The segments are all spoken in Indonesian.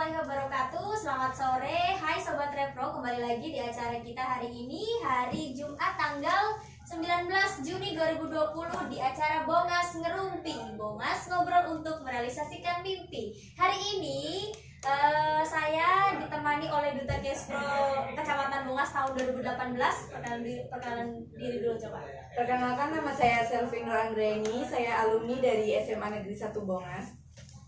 warahmatullahi wabarakatuh. Selamat sore, hai Sobat Repro. Kembali lagi di acara kita hari ini, hari Jumat tanggal 19 Juni 2020 di acara Bongas Ngerumpi. Bongas ngobrol untuk merealisasikan mimpi. Hari ini saya ditemani oleh Duta Kespro Kecamatan Bongas tahun 2018. Perkenalan diri dulu coba. Perkenalkan, nama saya Selvi Nur Anggreni. Saya alumni dari SMA Negeri 1 Bongas.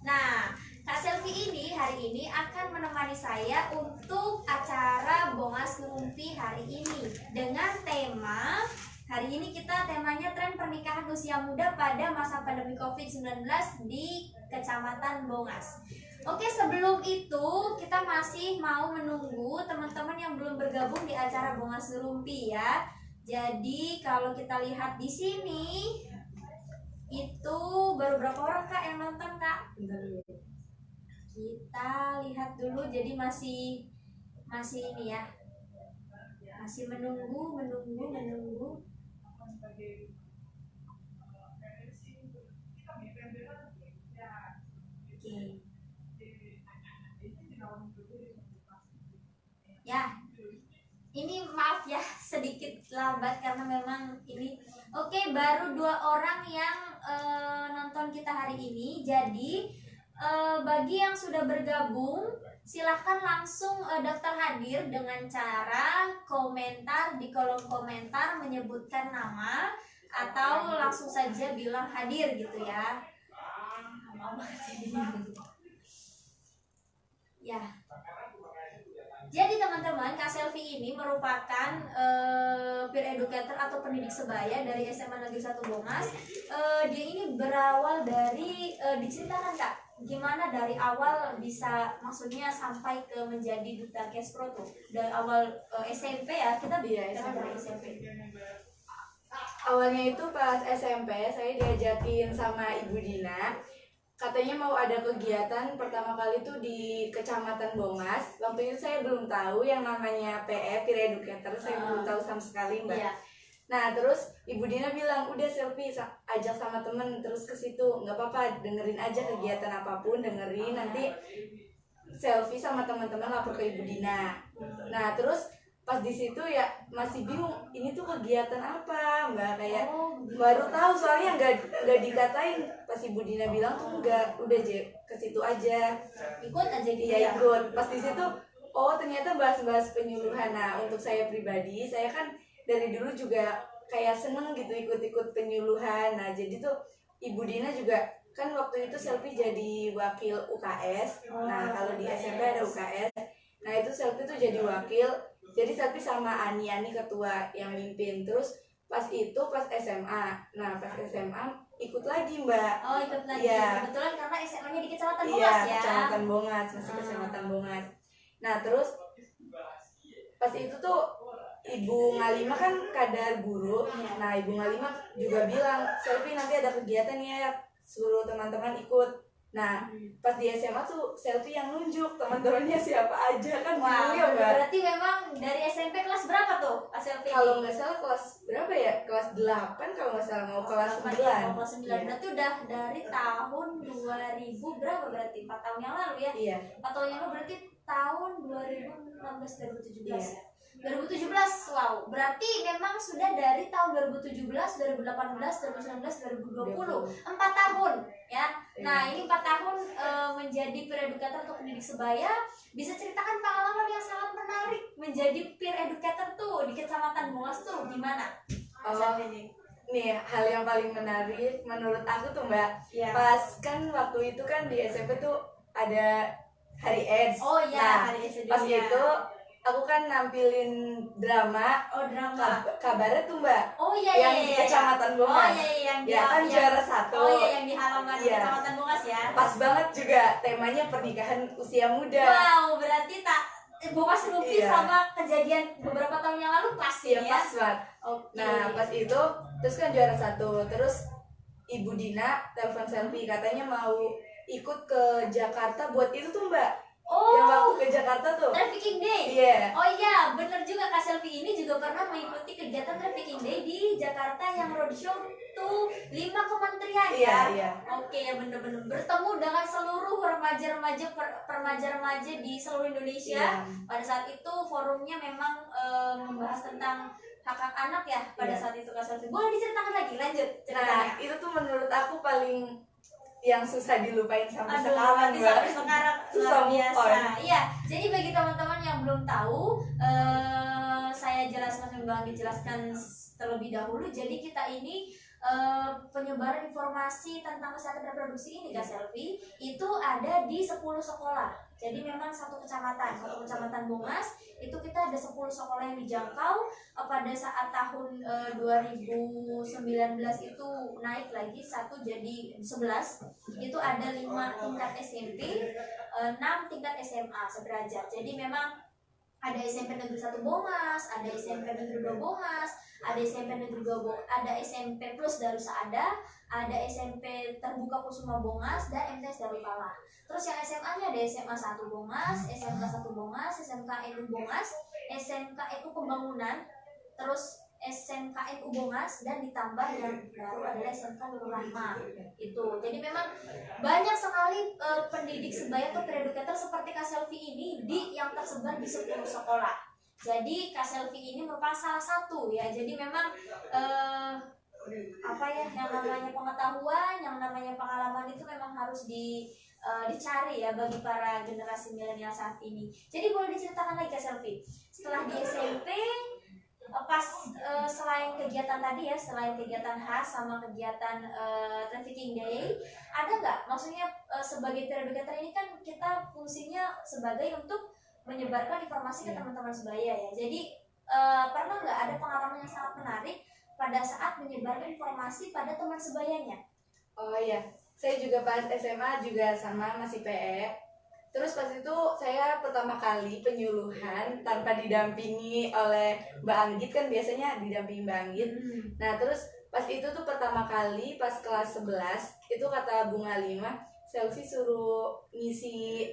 Nah, Kak Selvi ini hari ini akan menemani saya untuk acara Bongas Ngerumpi hari ini dengan tema, hari ini kita temanya tren pernikahan usia muda pada masa pandemi COVID-19 di Kecamatan Bongas. Oke, sebelum itu kita masih mau menunggu teman-teman yang belum bergabung di acara Bongas Ngerumpi ya. Jadi kalau kita lihat di sini itu baru berapa orang Kak yang nonton Kak? Kita lihat dulu, jadi masih ini ya, masih menunggu. Oke. Ya, ini maaf ya sedikit lambat karena memang ini. Oke, baru 2 orang yang nonton kita hari ini. Jadi bagi yang sudah bergabung, silahkan langsung daftar hadir dengan cara komentar di kolom komentar menyebutkan nama atau langsung saja bilang hadir gitu ya. Ya. Jadi teman-teman, Kak Selvi ini merupakan peer educator atau pendidik sebaya dari SMA Negeri 1 Bongas. Dia ini berawal dari diceritakan Kak, gimana dari awal bisa maksudnya sampai ke menjadi Duta Kespro tuh. Dari awal SMP ya, kita dari SMP. Awalnya itu pas SMP saya diajakin sama Ibu Dina. Katanya mau ada kegiatan pertama kali tuh di Kecamatan Bongas. Waktu itu saya belum tahu yang namanya PE, Peer Educator. Saya belum tahu sama sekali, Mbak. Iya. Nah, terus Ibu Dina bilang, udah Selvi ajak sama temen terus ke situ. Nggak apa-apa, dengerin aja kegiatan apapun, dengerin. Nanti Selvi sama teman-teman lapor ke Ibu Dina. Nah, terus pas di situ ya masih bingung, ini tuh kegiatan apa, Mbak, kayak baru tahu soalnya nggak dikatain. Pas Ibu Dina bilang tuh enggak, udah ke situ aja, Ikut aja gitu ya ikut. Pas di situ oh ternyata bahas-bahas penyuluhan. Nah, untuk saya pribadi, saya kan dari dulu juga kayak seneng gitu ikut-ikut penyuluhan. Nah, jadi tuh Ibu Dina juga kan waktu itu Selvi jadi wakil UKS. Nah, kalau di SMP ada UKS. Nah, itu Selvi tuh jadi wakil. Jadi Selvi sama Ani ketua yang mimpin. Terus pas SMA. Nah, pas SMA ikut lagi, Mbak. Oh, ikut lagi. Ya. Kebetulan karena SMA-nya di Kecamatan Bongas ya. Kecamatan Bongas, masih Kecamatan Bongas. Nah, terus pas itu tuh Ibu Ngalima kan kadar guru. Nah, Ibu Ngalima juga bilang, Selvi nanti ada kegiatan ya, suruh teman-teman ikut. Nah, pas di SMA tuh Selvi yang nunjuk teman-temannya siapa aja kan. Wah, ya, Mbak. berarti memang dari SMP kelas berapa tuh Kak Selvi? Kalau nggak salah kelas berapa ya? Kelas 8 kalau nggak salah, mau kelas 9. Ya, kelas 9. Berarti udah dari tahun 2000 berapa berarti? 4 tahun yang lalu ya? Iya. 4 tahun yang lalu berarti tahun 2016 2017 Iya. ya. 2017, wow. Berarti memang sudah dari tahun 2017, 2018, 2019, 2020. 4 tahun ya. Nah, ini 4 tahun menjadi peer educator atau pendidik sebaya. Bisa ceritakan pengalaman yang sangat menarik menjadi peer educator tuh di Kecamatan Bongas tuh gimana? Nih, hal yang paling menarik menurut aku tuh, Mbak, Ya. pas kan waktu itu kan di SMP tuh ada Hari AIDS. Oh iya, nah, Hari AIDS pas dunia. itu aku kan nampilin drama. Oh, drama. Kabarnya tuh, Mbak, Oh iya, yang iya, di iya. Kecamatan Bongas. Oh iya, iya, yang ya kan juara 1. Oh iya, yang di halaman Iya. Kecamatan Bongas ya. Pas banget juga temanya pernikahan usia muda. Wow, berarti Bongas Ngerumpi Iya. sama kejadian beberapa tahun yang lalu pas Iya, ya. pas banget. Oke. Nah, pas itu terus kan juara 1. Terus Ibu Dina telepon Selvi, katanya mau ikut ke Jakarta buat itu tuh, Mbak. Yang waktu ke Jakarta tuh. Trafficking Day. Iya. Oh iya, bener juga Kak Selvi ini juga pernah mengikuti kegiatan Trafficking Day di Jakarta yang roadshow tuh 5 kementerian Iya, ya. iya. Oke, ya bener-bener bertemu dengan seluruh remaja-remaja remaja-remaja di seluruh Indonesia. Iya. Pada saat itu forumnya memang membahas tentang hak-hak anak ya pada Iya. saat itu Kak Selvi. Boleh diceritakan lagi, lanjut Nah, ceritanya. itu tuh menurut aku paling yang susah dilupain sampai Aduh, sekarang, berarti Mbak. sampai sekarang Susah luar move biasa. on. Iya, jadi bagi teman-teman yang belum tahu, saya jelaskan Bang jelaskan terlebih dahulu. Jadi kita ini penyebaran informasi tentang kesehatan reproduksi ini Kak Selvi itu ada di 10 sekolah. Jadi memang satu kecamatan Bungas itu kita ada 10 sekolah yang dijangkau. Pada saat tahun 2019 itu naik lagi satu jadi 11. Itu ada 5 tingkat SMP, 6 tingkat SMA sederajat. Jadi memang ada SMP Negeri 1 Bongas, ada SMP Negeri 2 Bongas, ada SMP Negeri 2 Bongas, ada SMP Plus Darus Saada, ada SMP Terbuka Kusuma Bongas, dan MTS Darul Falah. Terus yang SMA-nya ada SMA 1 Bongas, SMK 1 Bongas, SMK NU Bongas, SMK NU Pembangunan, terus SMK NU Bongas, dan ditambah yang baru adalah SMK Nurul Rahmah. Itu. Jadi memang banyak sekali pendidik sebaya atau pre-educator seperti Kak Selvi ini yang tersebar di 10 sekolah. Jadi Kak Selvi ini merupakan salah satu ya. Jadi memang yang namanya pengetahuan, yang namanya pengalaman itu memang harus dicari ya bagi para generasi milenial saat ini. Jadi boleh diceritakan lagi Kak Selvi, setelah di SMP pas selain kegiatan tadi ya, selain kegiatan khas sama kegiatan Trafficking Day, ada nggak maksudnya sebagai pre-educator ini kan kita fungsinya sebagai untuk menyebarkan informasi ke teman-teman sebaya ya. Jadi pernah nggak ada pengalaman yang sangat menarik pada saat menyebarkan informasi pada teman sebayanya? Oh iya, saya juga pas SMA juga sama masih PE. Terus pas itu saya pertama kali penyuluhan tanpa didampingi oleh Mbak Anggit, kan biasanya didampingi Mbak Anggit. Nah terus pas itu tuh pertama kali pas kelas 11 itu kata Bunga Lima, Selvi suruh ngisi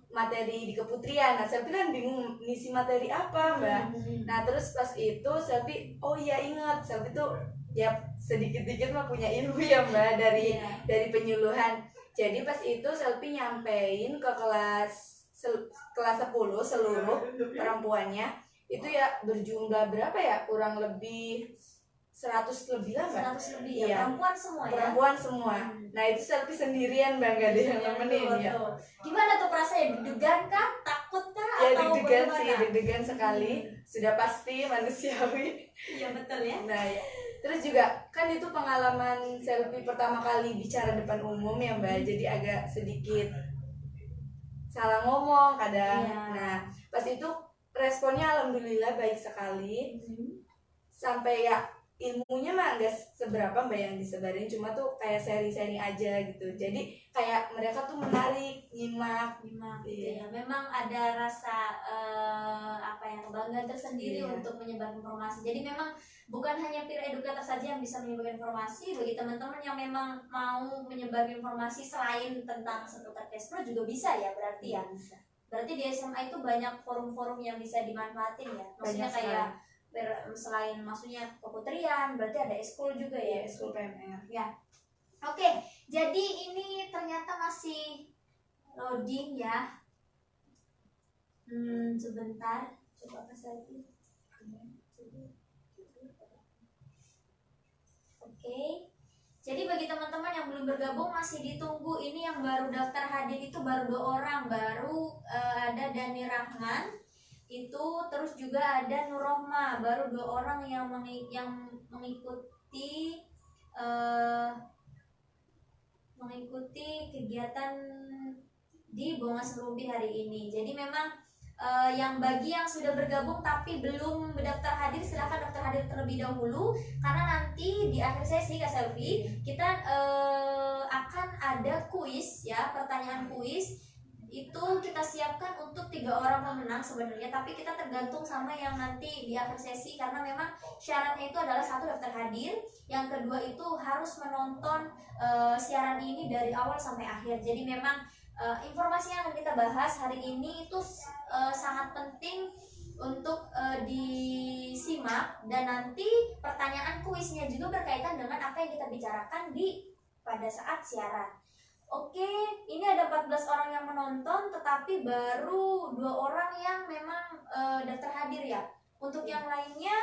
materi di keputrian. Nah Selvi kan bingung ngisi materi apa Mbak. Nah terus pas itu Selvi, oh iya ingat, Selvi tuh ya sedikit-dikit mah punya ilmu ya Mbak dari penyuluhan. Jadi pas itu Selvi nyampein ke kelas 10 seluruh perempuannya itu ya berjumlah berapa ya, kurang lebih 100 lebih lah Mbak. 100 lebih Iya. ya, perempuan semua ya? Perempuan semua. Nah itu Selvi sendirian Mbak, gak ada yang nemenin ya. Gimana tuh perasaannya, deg-degan kah, takut kah, Ya atau deg-degan bagaimana? sih, deg-degan sekali. Sudah pasti manusiawi. Iya betul ya. Nah ya. Terus juga kan itu pengalaman Selvi pertama kali bicara depan umum ya Mbak, jadi agak sedikit salah ngomong kadang. Iya. Nah pas itu responnya alhamdulillah baik sekali. Sampai ya ilmunya mah nggak seberapa Mbak yang disebarin, cuma tuh kayak sharing-sharing aja gitu. Jadi kayak mereka tuh menarik, nyimak. Gitu ya. Memang ada rasa kebanggaan tersendiri Iya. untuk menyebar informasi. Jadi memang bukan hanya peer educator saja yang bisa menyebarkan informasi, bagi teman-teman yang memang mau menyebar informasi selain tentang seputar Kespro juga bisa ya berarti ya. Berarti di SMA itu banyak forum-forum yang bisa dimanfaatin ya. Maksudnya Banyak kayak selain maksudnya keputrian, berarti ada eskul juga ya, eskul PMR. Ya. Oke, jadi ini ternyata masih loading ya. Sebentar, coba kasih lagi. Oke. Jadi bagi teman-teman yang belum bergabung masih ditunggu. Ini yang baru daftar hadir itu baru 2 orang, baru ada Dani Rahman itu, terus juga ada Nurrohma, baru 2 orang yang mengikuti kegiatan di Bongas Ngerumpi hari ini. Jadi memang bagi yang sudah bergabung tapi belum mendaftar hadir, silahkan daftar hadir terlebih dahulu, karena nanti di akhir sesi Kak Selvi kita akan ada kuis ya, pertanyaan kuis itu kita siapkan untuk 3 orang pemenang sebenarnya, tapi kita tergantung sama yang nanti di akhir sesi, karena memang syaratnya itu adalah 1 daftar hadir, yang kedua itu harus menonton siaran ini dari awal sampai akhir. Jadi memang informasi yang akan kita bahas hari ini itu sangat penting untuk disimak, dan nanti pertanyaan kuisnya juga berkaitan dengan apa yang kita bicarakan pada saat siaran. Oke, ini ada 14 orang yang menonton, tetapi baru 2 orang yang memang daftar hadir ya. Untuk yang lainnya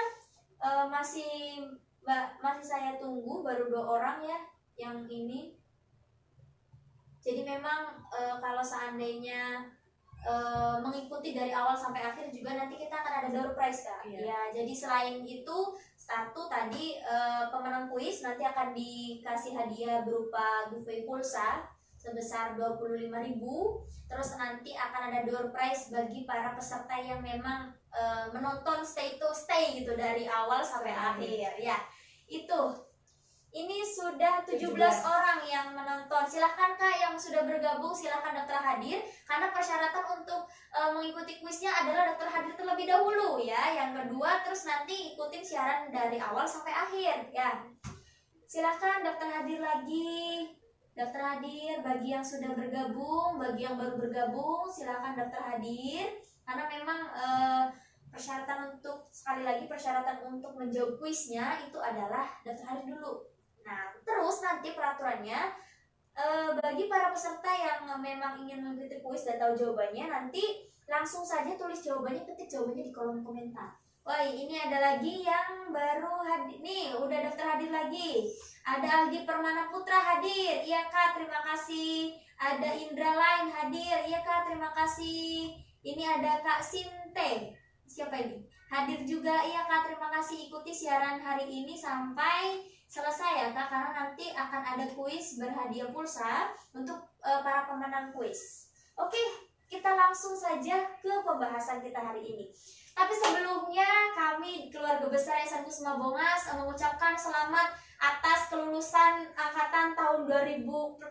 masih saya tunggu, baru 2 orang ya yang ini. Jadi memang kalau seandainya mengikuti dari awal sampai akhir juga nanti kita akan ada door prize Kak. Iya. Ya, jadi selain itu satu tadi pemenang kuis nanti akan dikasih hadiah berupa giveaway pulsa sebesar 25.000. Terus nanti akan ada door prize bagi para peserta yang memang menonton stay gitu dari awal sampai akhir ya. Ini sudah 17 orang yang menonton. Silahkan Kak yang sudah bergabung, silahkan daftar hadir. Karena persyaratan untuk mengikuti kuisnya adalah daftar hadir terlebih dahulu ya. Yang kedua, terus nanti ikutin siaran dari awal sampai akhir ya. Silahkan daftar hadir lagi. Daftar hadir bagi yang sudah bergabung, bagi yang baru bergabung, silahkan daftar hadir. Karena memang persyaratan untuk menjawab kuisnya itu adalah daftar hadir dulu. Nah, terus nanti peraturannya bagi para peserta yang memang ingin mengikuti kuis dan tahu jawabannya, nanti langsung saja tulis jawabannya, ketik jawabannya di kolom komentar. Wah, ini ada lagi yang baru hadir nih, udah daftar hadir lagi. Ada Aldi Permana Putra hadir, iya Kak, terima kasih. Ada Indra Lain hadir, iya Kak, terima kasih. Ini ada Kak Sinte, siapa ini? Hadir juga, iya Kak, terima kasih. Ikuti siaran hari ini sampai selesai ya Kak, karena nanti akan ada kuis berhadiah pulsa untuk para pemenang kuis. Oke, kita langsung saja ke pembahasan kita hari ini. Tapi sebelumnya kami keluarga besar SMK Kusuma Bongas mengucapkan selamat atas kelulusan angkatan tahun 2000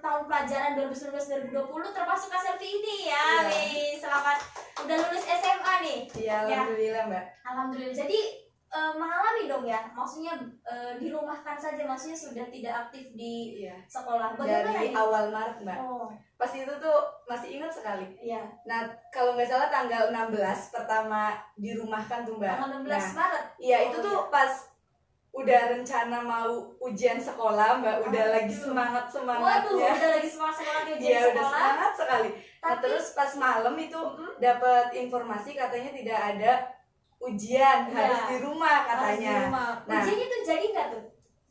tahun pelajaran 2019-2020 termasuk Kak Selvi ini ya. Wih, selamat udah lulus SMA nih. Iya, alhamdulillah Mbak. Alhamdulillah. Jadi mengalami dong ya, maksudnya dirumahkan saja, maksudnya sudah tidak aktif di sekolah. Bagaimana dari ini? awal Maret Mbak. Pas itu tuh masih ingat sekali. Iya. Nah, kalau nggak salah tanggal 16 pertama dirumahkan tuh Mbak. Tanggal 16 Maret. Iya, itu tuh pas udah rencana mau ujian sekolah Mbak, udah lagi semangatnya. Waduh, udah lagi semangatnya ujian Iya, sekolah. udah semangat sekali. Nah, terus pas malam itu dapat informasi katanya tidak ada ujian, harus di rumah katanya. Nah, ujiannya tuh jadi nggak tuh?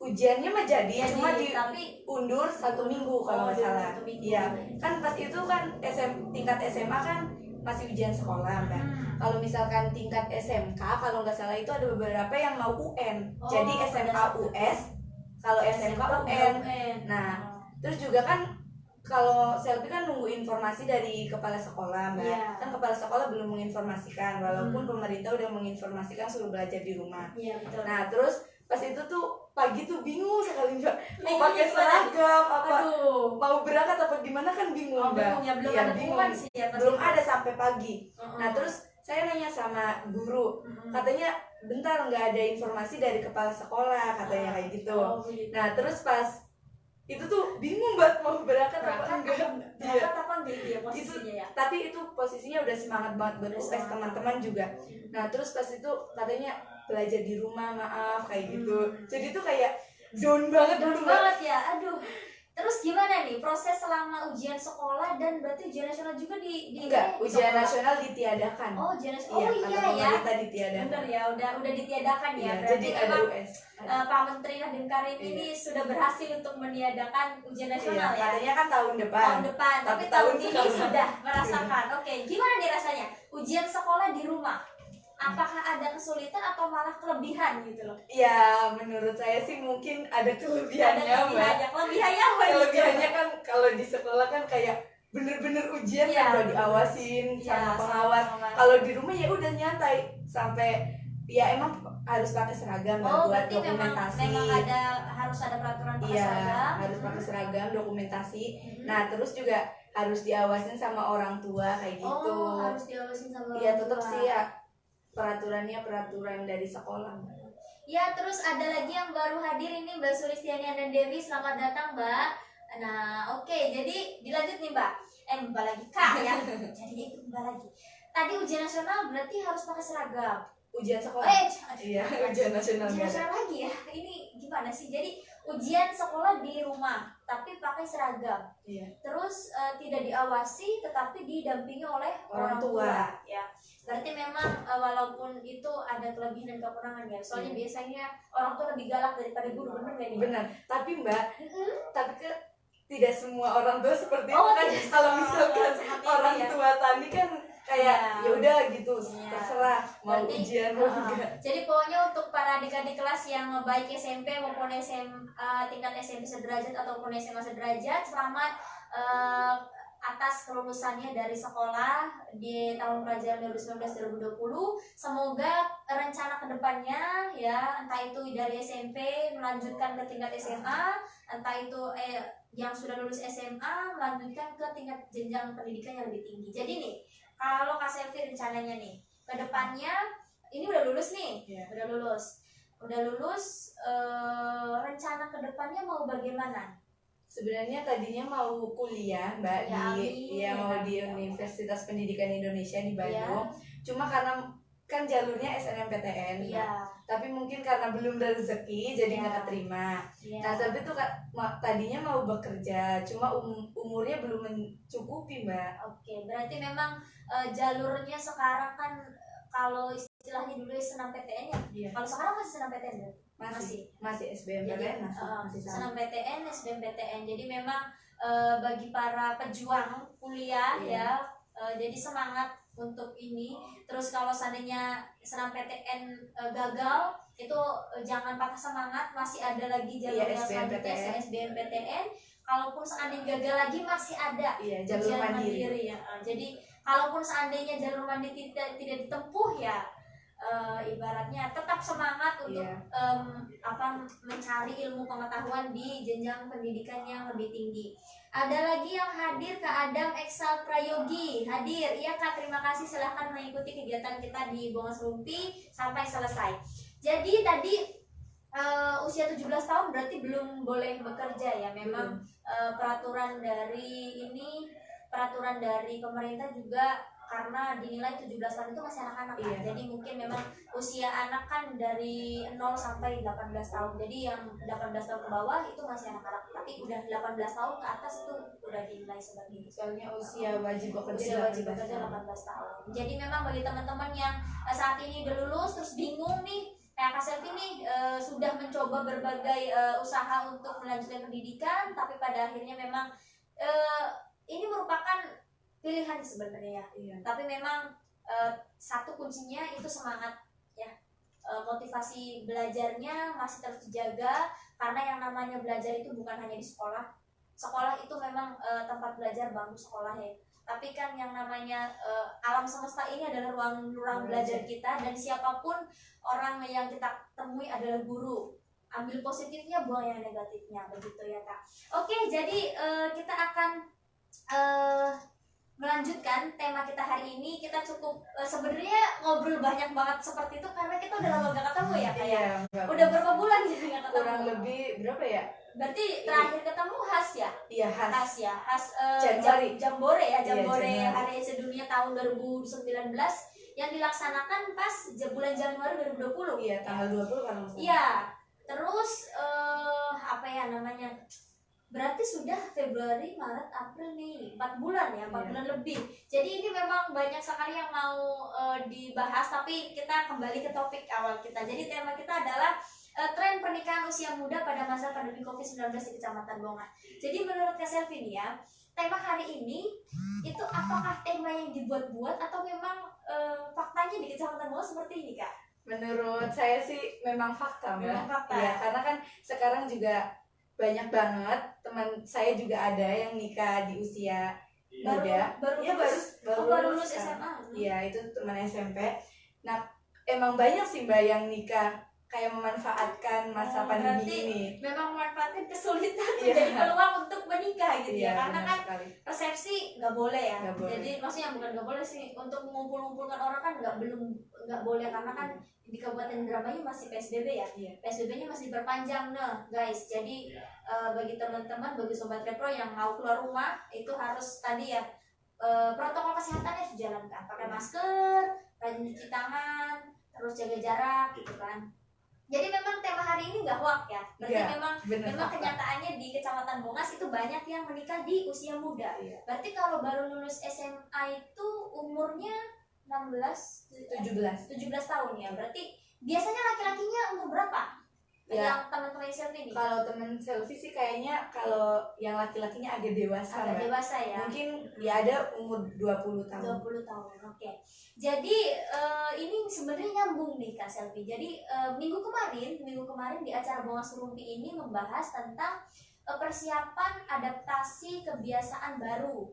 Ujiannya mah jadi, cuma tapi diundur 1 minggu kalau nggak salah. Iya, kan pas itu kan tingkat SMA kan masih ujian sekolah Mbak. Kalau misalkan tingkat SMK kalau nggak salah itu ada beberapa yang mau UN. Jadi SMK US, kalau SMK UN. Nah, terus juga kan kalau Selvi kan nunggu informasi dari kepala sekolah Mbak. Kan kepala sekolah belum menginformasikan, walaupun pemerintah udah menginformasikan suruh belajar di rumah. Iya, betul. Nah, terus pas itu tuh pagi tuh bingung sekali Mbak, mau pakai seragam apa, mau berangkat apa gimana kan bingung Mbak. Belum ada sampai pagi. Nah, terus saya nanya sama guru, katanya bentar nggak ada informasi dari kepala sekolah katanya kayak gitu. Nah, terus pas itu tuh bingung banget mau berangkat apa enggak. Posisinya ya. Tapi itu posisinya udah semangat banget buat US, teman-teman juga. Nah, terus pas itu katanya belajar di rumah, maaf kayak gitu. Jadi tuh kayak down banget ya. Aduh. Terus gimana nih proses selama ujian sekolah, dan berarti ujian nasional juga enggak, ujian nasional ditiadakan. Oh, ujian nasional. Kita ditiadakan. Bener ya, udah ditiadakan ya. Berarti jadi ada US. Pak Menteri Nadiem Karim ini sudah berhasil untuk meniadakan ujian nasional ya. Katanya kan tahun depan. Tapi tahun ini sudah merasakan. Oke, gimana nih rasanya ujian sekolah di rumah? Apakah ada kesulitan atau malah kelebihan gitu loh? Ya, menurut saya sih mungkin ada kelebihannya, Mbak. Kelebihannya kan kalau di sekolah kan kayak bener-bener ujian kan udah diawasin sama pengawas. Kalau di rumah ya udah nyantai sampai ya emang harus pakai seragam buat dokumentasi. Memang harus ada peraturan pakai seragam. Harus pakai seragam, dokumentasi. Nah, terus juga harus diawasin sama orang tua kayak gitu. Harus diawasin sama orang tua. Iya, tetap sih ya. Peraturan dari sekolah. Ya, terus ada lagi yang baru hadir ini Mbak Sulistiani dan Dewi. Selamat datang Mbak. Nah, oke, jadi dilanjut nih Mbak. mbak lagi K ya. Jadinya ikut mbak lagi. Tadi ujian nasional berarti harus pakai seragam. Ujian sekolah. Iya, ujian nasional. Ujian nasional lagi ya. Ini gimana sih? Jadi ujian sekolah di rumah, tapi pakai seragam. Iya. Terus tidak diawasi, tetapi didampingi oleh Orang tua. Ya, berarti memang walaupun itu ada kelebihan dan kekurangan ya. Soalnya biasanya orang tua lebih galak daripada guru, benar nggak nih? Benar. Tapi Mbak, tapi tidak semua orang tua seperti itu Oh, kan. tidak Kalau semua misalkan seperti itu orang ya. tua tadi kan kayak Ya. ya udah gitu, Iya. terserah mau Berarti, ujian mau enggak. jadi pokoknya untuk para adik-adik kelas yang baik SMP maupun tingkat SMP sederajat ataupun SMA sederajat, selamat atas kelulusannya dari sekolah di tahun pelajaran 2019-2020. Semoga rencana kedepannya ya, entah itu dari SMP melanjutkan ke tingkat SMA, entah itu yang sudah lulus SMA melanjutkan ke tingkat jenjang pendidikan yang lebih tinggi. Jadi nih, kalau Kak Selvi rencananya nih kedepannya, ini udah lulus nih, udah lulus, rencana kedepannya mau bagaimana? Sebenarnya tadinya mau kuliah Mbak Ya, di amin. mau di Universitas Pendidikan Indonesia di Bandung. Ya. Cuma karena kan jalurnya SNMPTN, Mbak. Iya. Tapi mungkin karena belum rezeki jadi Iya. nggak keterima. Iya. Nah, tapi tuh tadinya mau bekerja, cuma umurnya belum mencukupi Mbak. Oke, berarti memang jalurnya sekarang kan kalau istilahnya dulu SNMPTN ya. Iya. Kalau sekarang masih SNMPTN ya? Masih Jadi SBMPTN masih sama. SNMPTN, SBMPTN. Jadi memang bagi para pejuang kuliah Iya. ya, jadi semangat untuk ini. Terus kalau seandainya SNMPTN gagal, itu jangan patah semangat, masih ada lagi jalur yang selanjutnya SBMPTN. Kalaupun seandainya gagal lagi masih ada jalur ujian mandiri. ya. Jadi kalaupun seandainya jalur mandiri tidak ditempuh ya, ibaratnya tetap semangat untuk mencari ilmu pengetahuan di jenjang pendidikan yang lebih tinggi. Ada lagi yang hadir, Kak Adam Eksal Prayogi hadir. Iya Kak, terima kasih, silahkan mengikuti kegiatan kita di Bongas Rumpi sampai selesai. Jadi tadi usia 17 tahun berarti belum boleh bekerja ya. Memang peraturan dari pemerintah juga, karena dinilai 17 tahun itu masih anak-anak kan. Jadi mungkin memang usia anak kan dari 0 sampai 18 tahun. Jadi yang 18 tahun ke bawah itu masih anak-anak. Tapi udah 18 tahun ke atas itu udah dinilai sebagai, soalnya usia wajib bekerja 18 tahun. Jadi memang bagi teman-teman yang saat ini udah lulus terus bingung nih, kayak Kak Selvi nih sudah mencoba berbagai usaha untuk melanjutkan pendidikan, tapi pada akhirnya memang ini merupakan pilihan sebenarnya ya. Tapi memang satu kuncinya itu semangat ya, motivasi belajarnya masih terus dijaga, karena yang namanya belajar itu bukan hanya di sekolah. Sekolah itu memang tempat belajar, bangku sekolah ya. Tapi kan yang namanya alam semesta ini adalah ruang belajar kita, dan siapapun orang yang kita temui adalah guru. Ambil positifnya, buang yang negatifnya, begitu ya Kak. Oke, jadi kita akan melanjutkan tema kita hari ini. Kita cukup sebenarnya ngobrol banyak banget seperti itu karena kita udah lama gak ketemu ya Kak. Udah berapa bulan gitu gak ketemu? Kurang lebih berapa ya? Berarti terakhir ketemu HAS ya? Iya, HAS ya. HAS Jambore ya, Jambore Hari Sedunia tahun 2019 yang dilaksanakan pas bulan Januari 2020. Iya, tanggal 20 kan. Iya. Terus apa ya namanya? Berarti sudah Februari, Maret, April nih, 4 bulan ya, 4 bulan lebih. Jadi ini memang banyak sekali yang mau dibahas, tapi kita kembali ke topik awal kita. Jadi tema kita adalah tren pernikahan usia muda pada masa pandemi COVID-19 di Kecamatan Bongat. Jadi menurut Kak Selvi nih ya, tema hari ini itu apakah tema yang dibuat-buat atau memang faktanya di Kecamatan Bongat seperti ini Kak? Menurut saya sih memang fakta, Mbak. Memang fakta. Ya, karena kan sekarang juga banyak banget teman saya juga ada yang nikah di usia muda. baru lulus SMA. Iya, itu teman SMP. Nah, emang banyak sih Mbak yang nikah kayak memanfaatkan masa pandemi berarti ini. memang memanfaatkan kesulitan Iya. menjadi peluang untuk menikah gitu Iya, ya, karena benar kan sekali. resepsi nggak boleh ya. Nggak boleh. Jadi maksudnya bukan nggak boleh sih, untuk mengumpul-ngumpulkan orang kan nggak boleh karena kan di Kabupaten Indramayu masih PSBB ya. Iya. PSBB-nya masih diperpanjang nah guys. Jadi bagi teman-teman, bagi sobat repro yang mau keluar rumah itu harus tadi ya, protokol kesehatannya dijalankan, pakai masker, rajin cuci tangan, terus jaga jarak gitu kan. Jadi memang tema hari ini nggak hoax ya. Berarti Iya, memang benar, fakta. kenyataannya di Kecamatan Bongas itu banyak yang menikah di usia muda. Iya. Berarti kalau baru lulus SMA itu umurnya 17 tahun ya. Berarti biasanya laki-lakinya umur berapa? Ya. Yang teman-teman selfie ini? Kalau temen selfie sih kayaknya kalau yang laki-lakinya agak dewasa, Agak Mbak. dewasa ya. Mungkin ya ada umur 20 tahun. 20 tahun, oke. Jadi ini sebenarnya nyambung nih Kak Selvi. Jadi minggu kemarin di acara Bongas Rumpi ini membahas tentang persiapan adaptasi kebiasaan baru.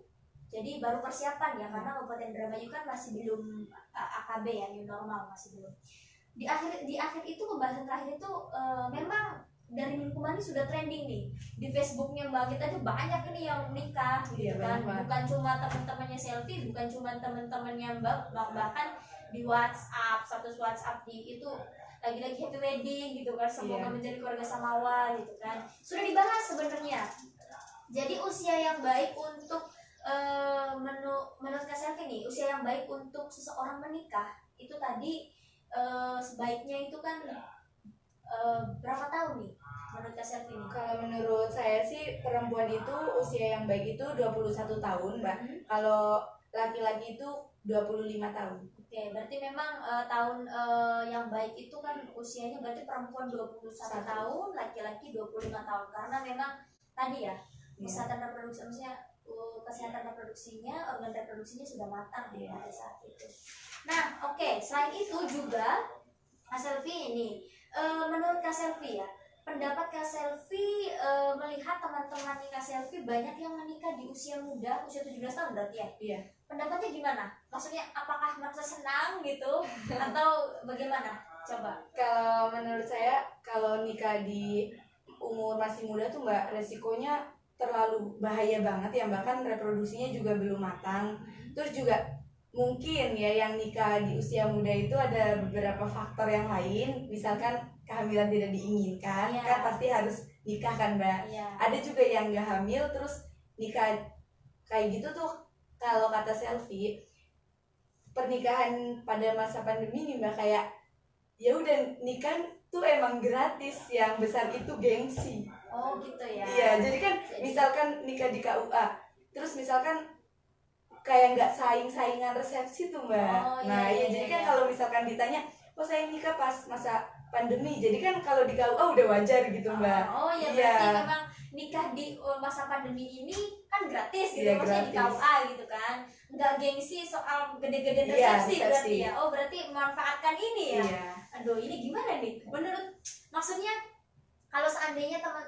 Jadi baru persiapan ya, karena Kabupaten Indramayu kan masih belum AKB ya, new normal masih belum. Di akhir itu pembahasan terakhir itu memang dari minggu kemarin sudah trending nih di Facebooknya Mbak kita tuh banyak ini yang nikah gitu Iya, kan. banyak. Bukan cuma teman-temannya selfie, bukan cuma teman-temannya Mbak, bahkan di WhatsApp, status WhatsApp di itu lagi-lagi happy wedding gitu kan, semoga Iya. menjadi keluarga samawa gitu kan. Sudah dibahas sebenarnya. Jadi usia yang baik untuk menurut Kak Selvi nih, usia yang baik untuk seseorang menikah itu tadi sebaiknya itu kan berapa tahun nih menurut Kak Selvi nih? Kalau menurut saya sih perempuan itu usia yang baik itu 21 tahun, Mbak. Kalau laki-laki itu 25 tahun. Oke, berarti memang tahun yang baik itu kan usianya berarti perempuan 21 tahun, laki-laki 25 tahun. Karena memang tadi ya, kesehatan reproduksi, maksudnya kesehatan reproduksinya, organ reproduksinya sudah matang ya pada saat itu. Nah, oke, selain itu juga Kak Selvi ini, menurut Kak Selvi ya, pendapat Kak Selvi melihat teman-teman Kak Selvi banyak yang menikah di usia muda, usia 17 tahun berarti ya? Iya. Pendapatnya gimana? Maksudnya apakah merasa senang gitu atau bagaimana? Coba. Kalau menurut saya kalau nikah di umur masih muda tuh Mbak, resikonya terlalu bahaya banget ya, bahkan reproduksinya juga belum matang. Terus juga mungkin ya yang nikah di usia muda itu ada beberapa faktor yang lain, misalkan kehamilan tidak diinginkan, Iya. kan pasti harus nikah kan Mbak. Iya. Ada juga yang gak hamil terus nikah kayak gitu tuh. Kalau kata Selvi, pernikahan pada masa pandemi nih Mbak, kayak ya udah nikah tuh emang gratis, yang besar itu gengsi. Oh gitu ya. Iya, jadi kan misalkan nikah di KUA, terus misalkan kayak nggak saingan resepsi tuh Mbak. Oh, iya, Nah iya, iya, jadi kan iya. kalau misalkan ditanya, oh saya nikah pas masa pandemi, jadi kan kalau di KUA udah wajar gitu Mbak. Oh iya, Iya. berarti memang nikah di masa pandemi ini kan gratis gitu, Iya, maksudnya di gratis. KUA gitu kan, nggak gengsi soal gede-gede Iya, resepsi resepsi. berarti ya. Oh berarti memanfaatkan ini ya. Iya. Aduh ini gimana nih? Menurut maksudnya kalau seandainya teman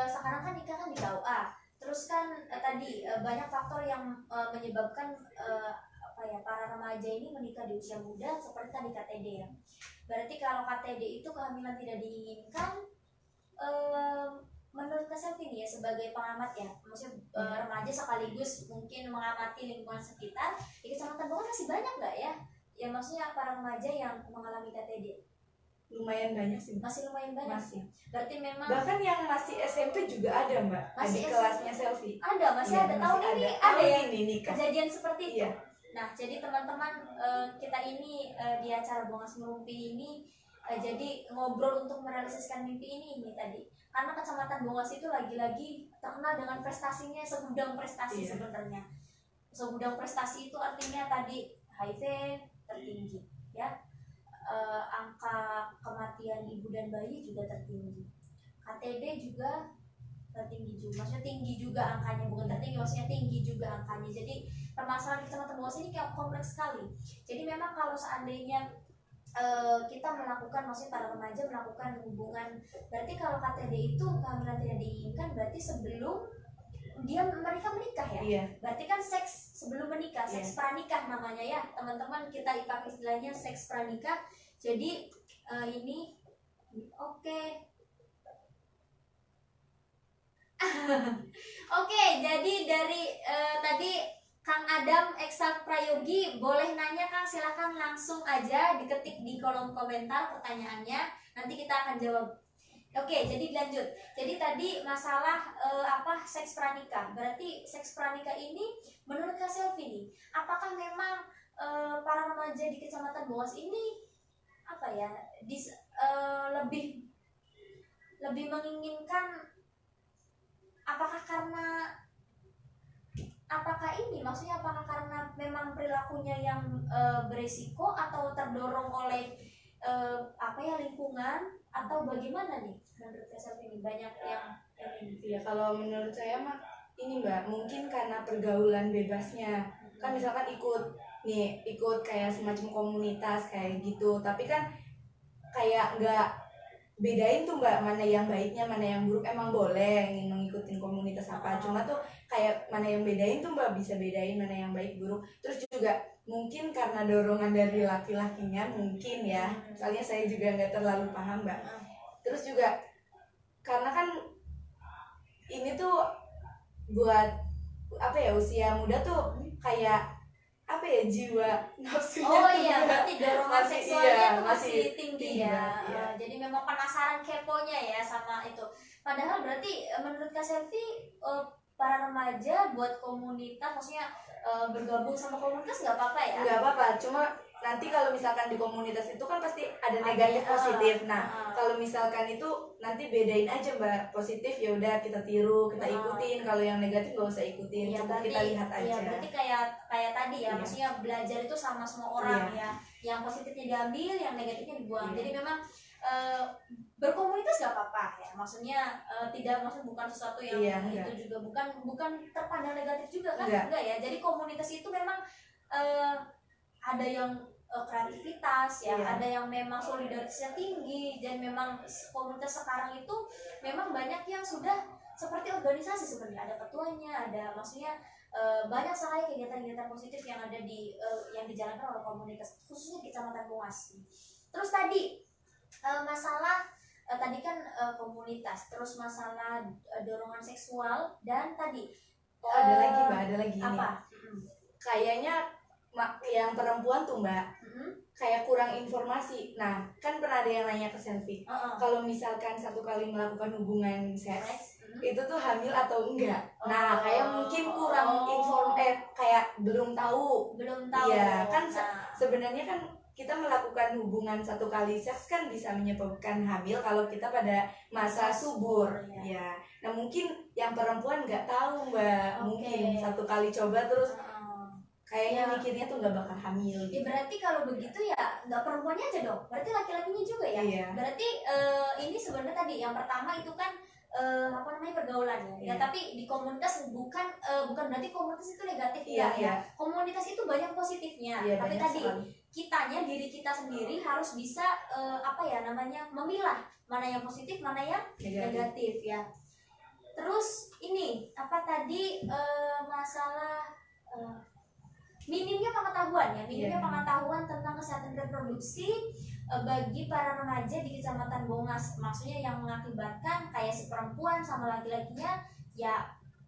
sekarang kan nikah kan di KUA, terus kan tadi banyak faktor yang menyebabkan apa ya, para remaja ini menikah di usia muda seperti tadi KTD ya. Berarti kalau KTD itu kehamilan tidak diinginkan, menurut Kak Selvi nih ya sebagai pengamat ya, maksudnya remaja sekaligus mungkin mengamati lingkungan sekitar, di Kecamatan Bongas masih banyak nggak ya? Ya maksudnya para remaja yang mengalami KTD Lumayan banyak sih Mbak. masih lumayan banyak. Masih. Berarti memang Bahkan yang masih SMP juga ada Mbak. Masih Di SMP. kelasnya Selvi. ada, masih Iya, ada masih tahun ini ada Tahun ya ini nikah. kejadian seperti itu. Iya. Nah, jadi teman-teman kita ini di acara Bongas Merumpi ini jadi ngobrol untuk merealisasikan mimpi ini tadi. Karena Kecamatan Bongas itu lagi-lagi terkenal dengan prestasinya, segudang prestasi Iya. sebenarnya. Segudang prestasi itu artinya tadi HIV tertinggi, ya. Angka kematian ibu dan bayi juga tertinggi. KTD juga tertinggi juga, maksudnya tinggi juga angkanya, bukan tertinggi, maksudnya tinggi juga angkanya. Jadi permasalahan di Kecamatan Bongas ini kayak kompleks sekali. Jadi memang kalau seandainya kita melakukan, maksudnya para remaja melakukan hubungan, berarti kalau KTD itu kehamilan tidak diinginkan, berarti sebelum mereka menikah ya. Iya. Berarti kan seks sebelum menikah, seks pranikah namanya ya teman-teman, kita pakai istilahnya seks pranikah. Jadi ini Oke. Oke, jadi dari tadi Kang Adam Eksak Prayogi, boleh nanya Kang, silahkan langsung aja diketik di kolom komentar pertanyaannya, nanti kita akan jawab. Oke, jadi lanjut. Jadi tadi masalah seks pranikah. Berarti seks pranikah ini menurut Kak Selvi nih, apakah memang para remaja di Kecamatan Bongas ini apa ya, lebih menginginkan, apakah karena maksudnya apakah karena memang perilakunya yang beresiko, atau terdorong oleh lingkungan, atau bagaimana nih menurut Kak ini? Banyak yang ini. Ya kalau menurut saya mah ini Mbak, mungkin karena pergaulan bebasnya. Kan misalkan ikut kayak semacam komunitas kayak gitu, tapi kan kayak nggak bedain tuh Mbak, mana yang baiknya mana yang buruk. Emang boleh ngikutin komunitas apa, cuma tuh kayak mana yang bedain tuh Mbak, bisa bedain mana yang baik buruk. Terus juga mungkin karena dorongan dari laki-lakinya mungkin ya, soalnya saya juga nggak terlalu paham Mbak. Terus juga karena kan ini tuh buat usia muda tuh kayak jiwa nafsunya Oh tuh iya, berarti dorongan seksualnya tuh masih tinggi ya. Iya. Jadi memang penasaran, keponya ya sama itu. Padahal berarti menurut Kak Selvi, para remaja buat komunitas, maksudnya bergabung sama komunitas nggak apa-apa ya? Nggak apa-apa, cuma nanti kalau misalkan di komunitas itu kan pasti ada negatif positif. Nah kalau misalkan itu nanti bedain aja Mbak, positif ya udah kita tiru, kita ikutin. Kalau yang negatif nggak usah ikutin, Ya, cukup berarti, kita lihat aja. ya, berarti kayak tadi ya, Iya. maksudnya belajar itu sama semua orang ya. Yang positifnya diambil, yang negatifnya dibuang. Jadi memang berkomunitas gak apa-apa ya, maksudnya bukan sesuatu yang itu juga bukan terpandang negatif juga kan, enggak ya. Jadi komunitas itu memang ada yang kreativitas ya, ada yang memang solidaritasnya tinggi, dan memang komunitas sekarang itu memang banyak yang sudah seperti organisasi sebenarnya, ada ketuanya, ada maksudnya banyak sekali kegiatan-kegiatan positif yang ada yang dijalankan oleh komunitas, khususnya di Kecamatan Bongas. Terus tadi masalah tadi kan komunitas, terus masalah dorongan seksual, dan tadi ada lagi Mbak, ada lagi apa? Kayaknya yang perempuan tuh Mbak, kayak kurang informasi. Nah kan pernah ada yang nanya ke Selvi, kalau misalkan satu kali melakukan hubungan seks itu tuh hamil atau enggak. Nah kayak mungkin kurang kayak belum tahu. Iya kan, sebenarnya kan kita melakukan hubungan satu kali seks kan bisa menyebabkan hamil kalau kita pada masa subur ya. Nah mungkin yang perempuan nggak tahu Mbak, mungkin satu kali coba terus kayaknya mikirnya tuh nggak bakal hamil. Ya berarti kalau begitu ya nggak perempuannya aja dong, berarti laki-lakinya juga ya. Berarti ini sebenarnya tadi yang pertama itu kan pergaulan ya. Tapi di komunitas bukan berarti komunitas itu negatif ya. Komunitas itu banyak positifnya. Tapi tadi diri kita sendiri harus bisa memilah mana yang positif, mana yang negatif ya. Terus ini masalah minimnya pengetahuan pengetahuan tentang kesehatan reproduksi bagi para remaja di Kecamatan Bongas, maksudnya yang mengakibatkan kayak si perempuan sama laki-lakinya ya,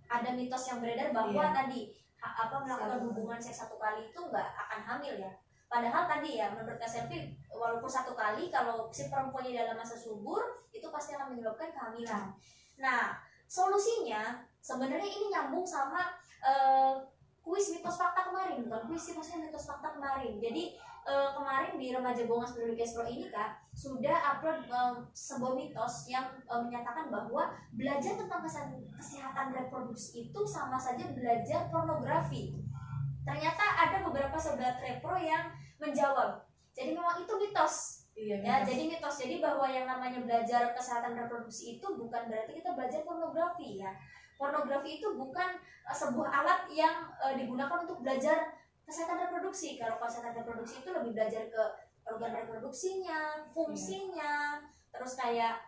ada mitos yang beredar bahwa tadi melakukan hubungan seks satu kali itu nggak akan hamil ya. Padahal tadi ya menurut Kak Selvi, walaupun satu kali, kalau si perempuannya dalam masa subur itu pasti akan menyebabkan kehamilan. Nah solusinya sebenarnya ini nyambung sama kuis mitos fakta kemarin, bukan kuis sih, maksudnya mitos fakta kemarin. Jadi kemarin di Remaja Bongas Peduli Kespro ini Kak sudah upload sebuah mitos yang menyatakan bahwa belajar tentang kesehatan reproduksi itu sama saja belajar pornografi. Ternyata ada beberapa sobat repro yang menjawab. Jadi memang itu mitos. Jadi mitos. Jadi bahwa yang namanya belajar kesehatan reproduksi itu bukan berarti kita belajar pornografi ya. Pornografi itu bukan sebuah alat yang digunakan untuk belajar kesehatan reproduksi. Kalau kesehatan reproduksi itu lebih belajar ke organ reproduksinya, fungsinya, terus kayak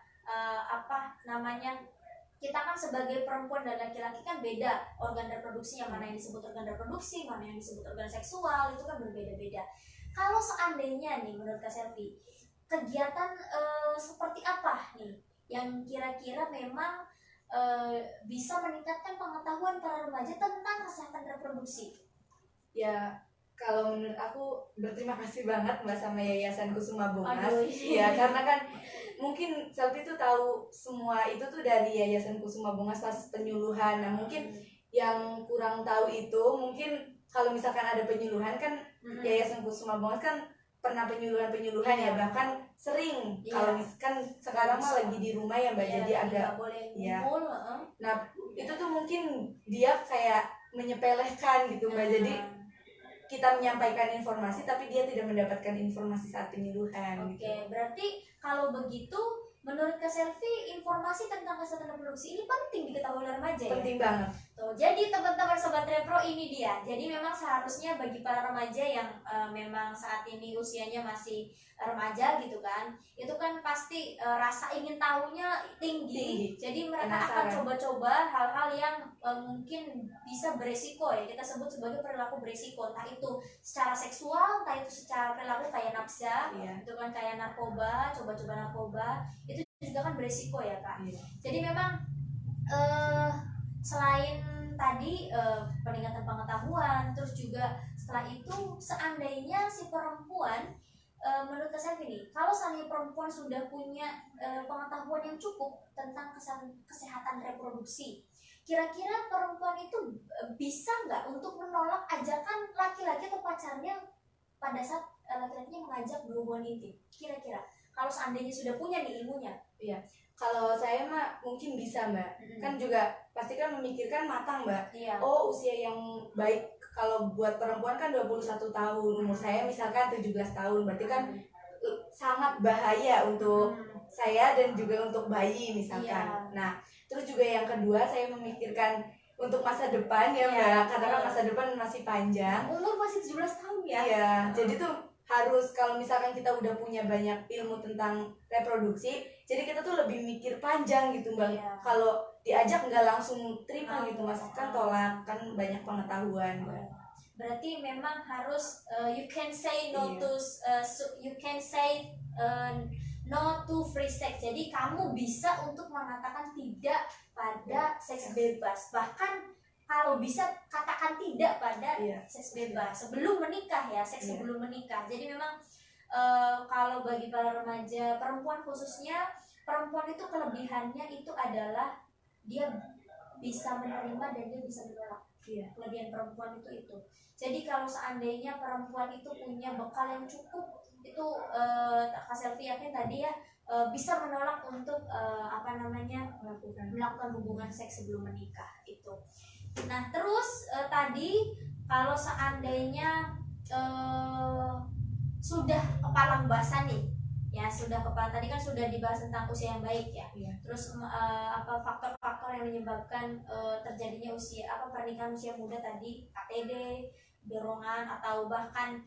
kita kan sebagai perempuan dan laki-laki kan beda organ reproduksinya, mana yang disebut organ reproduksi, mana yang disebut organ seksual, itu kan berbeda-beda. Kalau seandainya nih menurut Kak Selvi, kegiatan seperti apa nih yang kira-kira memang bisa meningkatkan pengetahuan para remaja tentang kesehatan reproduksi? Ya, kalau menurut aku berterima kasih banget Mbak sama Yayasan Kusuma Bongas. Aduh. Ya, karena kan mungkin Selvi tuh tahu semua itu tuh dari Yayasan Kusuma Bongas pas penyuluhan. Nah, mungkin yang kurang tahu itu mungkin kalau misalkan ada penyuluhan kan Yayasan Kusuma Bongas kan pernah penyuluhan ya, bahkan sering. Kalau misalkan sekarang mah lagi di rumah ya Mbak, jadi agak boleh ya. ngumpul. Nah, itu tuh mungkin dia kayak menyepelekan gitu Mbak. Jadi kita menyampaikan informasi tapi dia tidak mendapatkan informasi saat penyuluhan. Oke, berarti kalau begitu menurut Kak Selvi informasi tentang kesehatan reproduksi ini penting diketahui oleh remaja ya? Penting banget. Tuh, jadi teman-teman Sobat Repro ini dia. Jadi memang seharusnya bagi para remaja yang memang saat ini usianya masih remaja gitu kan, itu kan pasti rasa ingin tahunya tinggi. Jadi mereka akan coba-coba hal-hal yang mungkin bisa beresiko ya, kita sebut sebagai perilaku beresiko, entah itu secara seksual, entah itu secara perilaku kayak nafsa, itu kan kayak narkoba, coba-coba narkoba, itu juga kan beresiko ya Kak. Jadi memang selain tadi peningkatan pengetahuan, terus juga setelah itu seandainya si perempuan menurut Kak Selvi nih, kalau seandainya perempuan sudah punya pengetahuan yang cukup tentang kesehatan reproduksi, kira-kira perempuan itu bisa nggak untuk menolak ajakan laki-laki atau pacarnya pada saat laki-lakinya mengajak berhubungan intim? Kira-kira kalau seandainya sudah punya nih ilmunya. Iya, kalau saya mah mungkin bisa Mbak. Kan juga pasti kan memikirkan matang Mbak. Oh, usia yang baik kalau buat perempuan kan 21 tahun. Umur saya misalkan 17 tahun. Berarti kan sangat bahaya untuk saya dan juga untuk bayi misalkan. Nah, terus juga yang kedua saya memikirkan untuk masa depan ya Mbak. Karena kan masa depan masih panjang. Umur masih 17 tahun ya. Iya, jadi tuh harus kalau misalkan kita udah punya banyak ilmu tentang reproduksi, jadi kita tuh lebih mikir panjang gitu Mbak. Kalau diajak nggak langsung terima gitu Mas, kan tolak, kan banyak pengetahuan Mbak. Berarti memang harus you can say no to you can say no to free sex. Jadi kamu bisa untuk mengatakan tidak pada seks bebas. Bahkan kalau bisa katakan tidak pada seks bebas sebelum menikah ya, seks sebelum menikah. Jadi memang kalau bagi para remaja perempuan khususnya, perempuan itu kelebihannya itu adalah dia bisa menerima dan dia bisa menolak. Kelebihan perempuan itu. Jadi kalau seandainya perempuan itu punya bekal yang cukup, itu Kak Selvi yakin tadi ya bisa menolak untuk melakukan hubungan seks sebelum menikah itu. Nah terus tadi kalau seandainya sudah kepalang basah nih, ya sudah kepala tadi kan sudah dibahas tentang usia yang baik ya. Terus apa faktor-faktor yang menyebabkan terjadinya pernikahan usia muda tadi, KTD, dorongan atau bahkan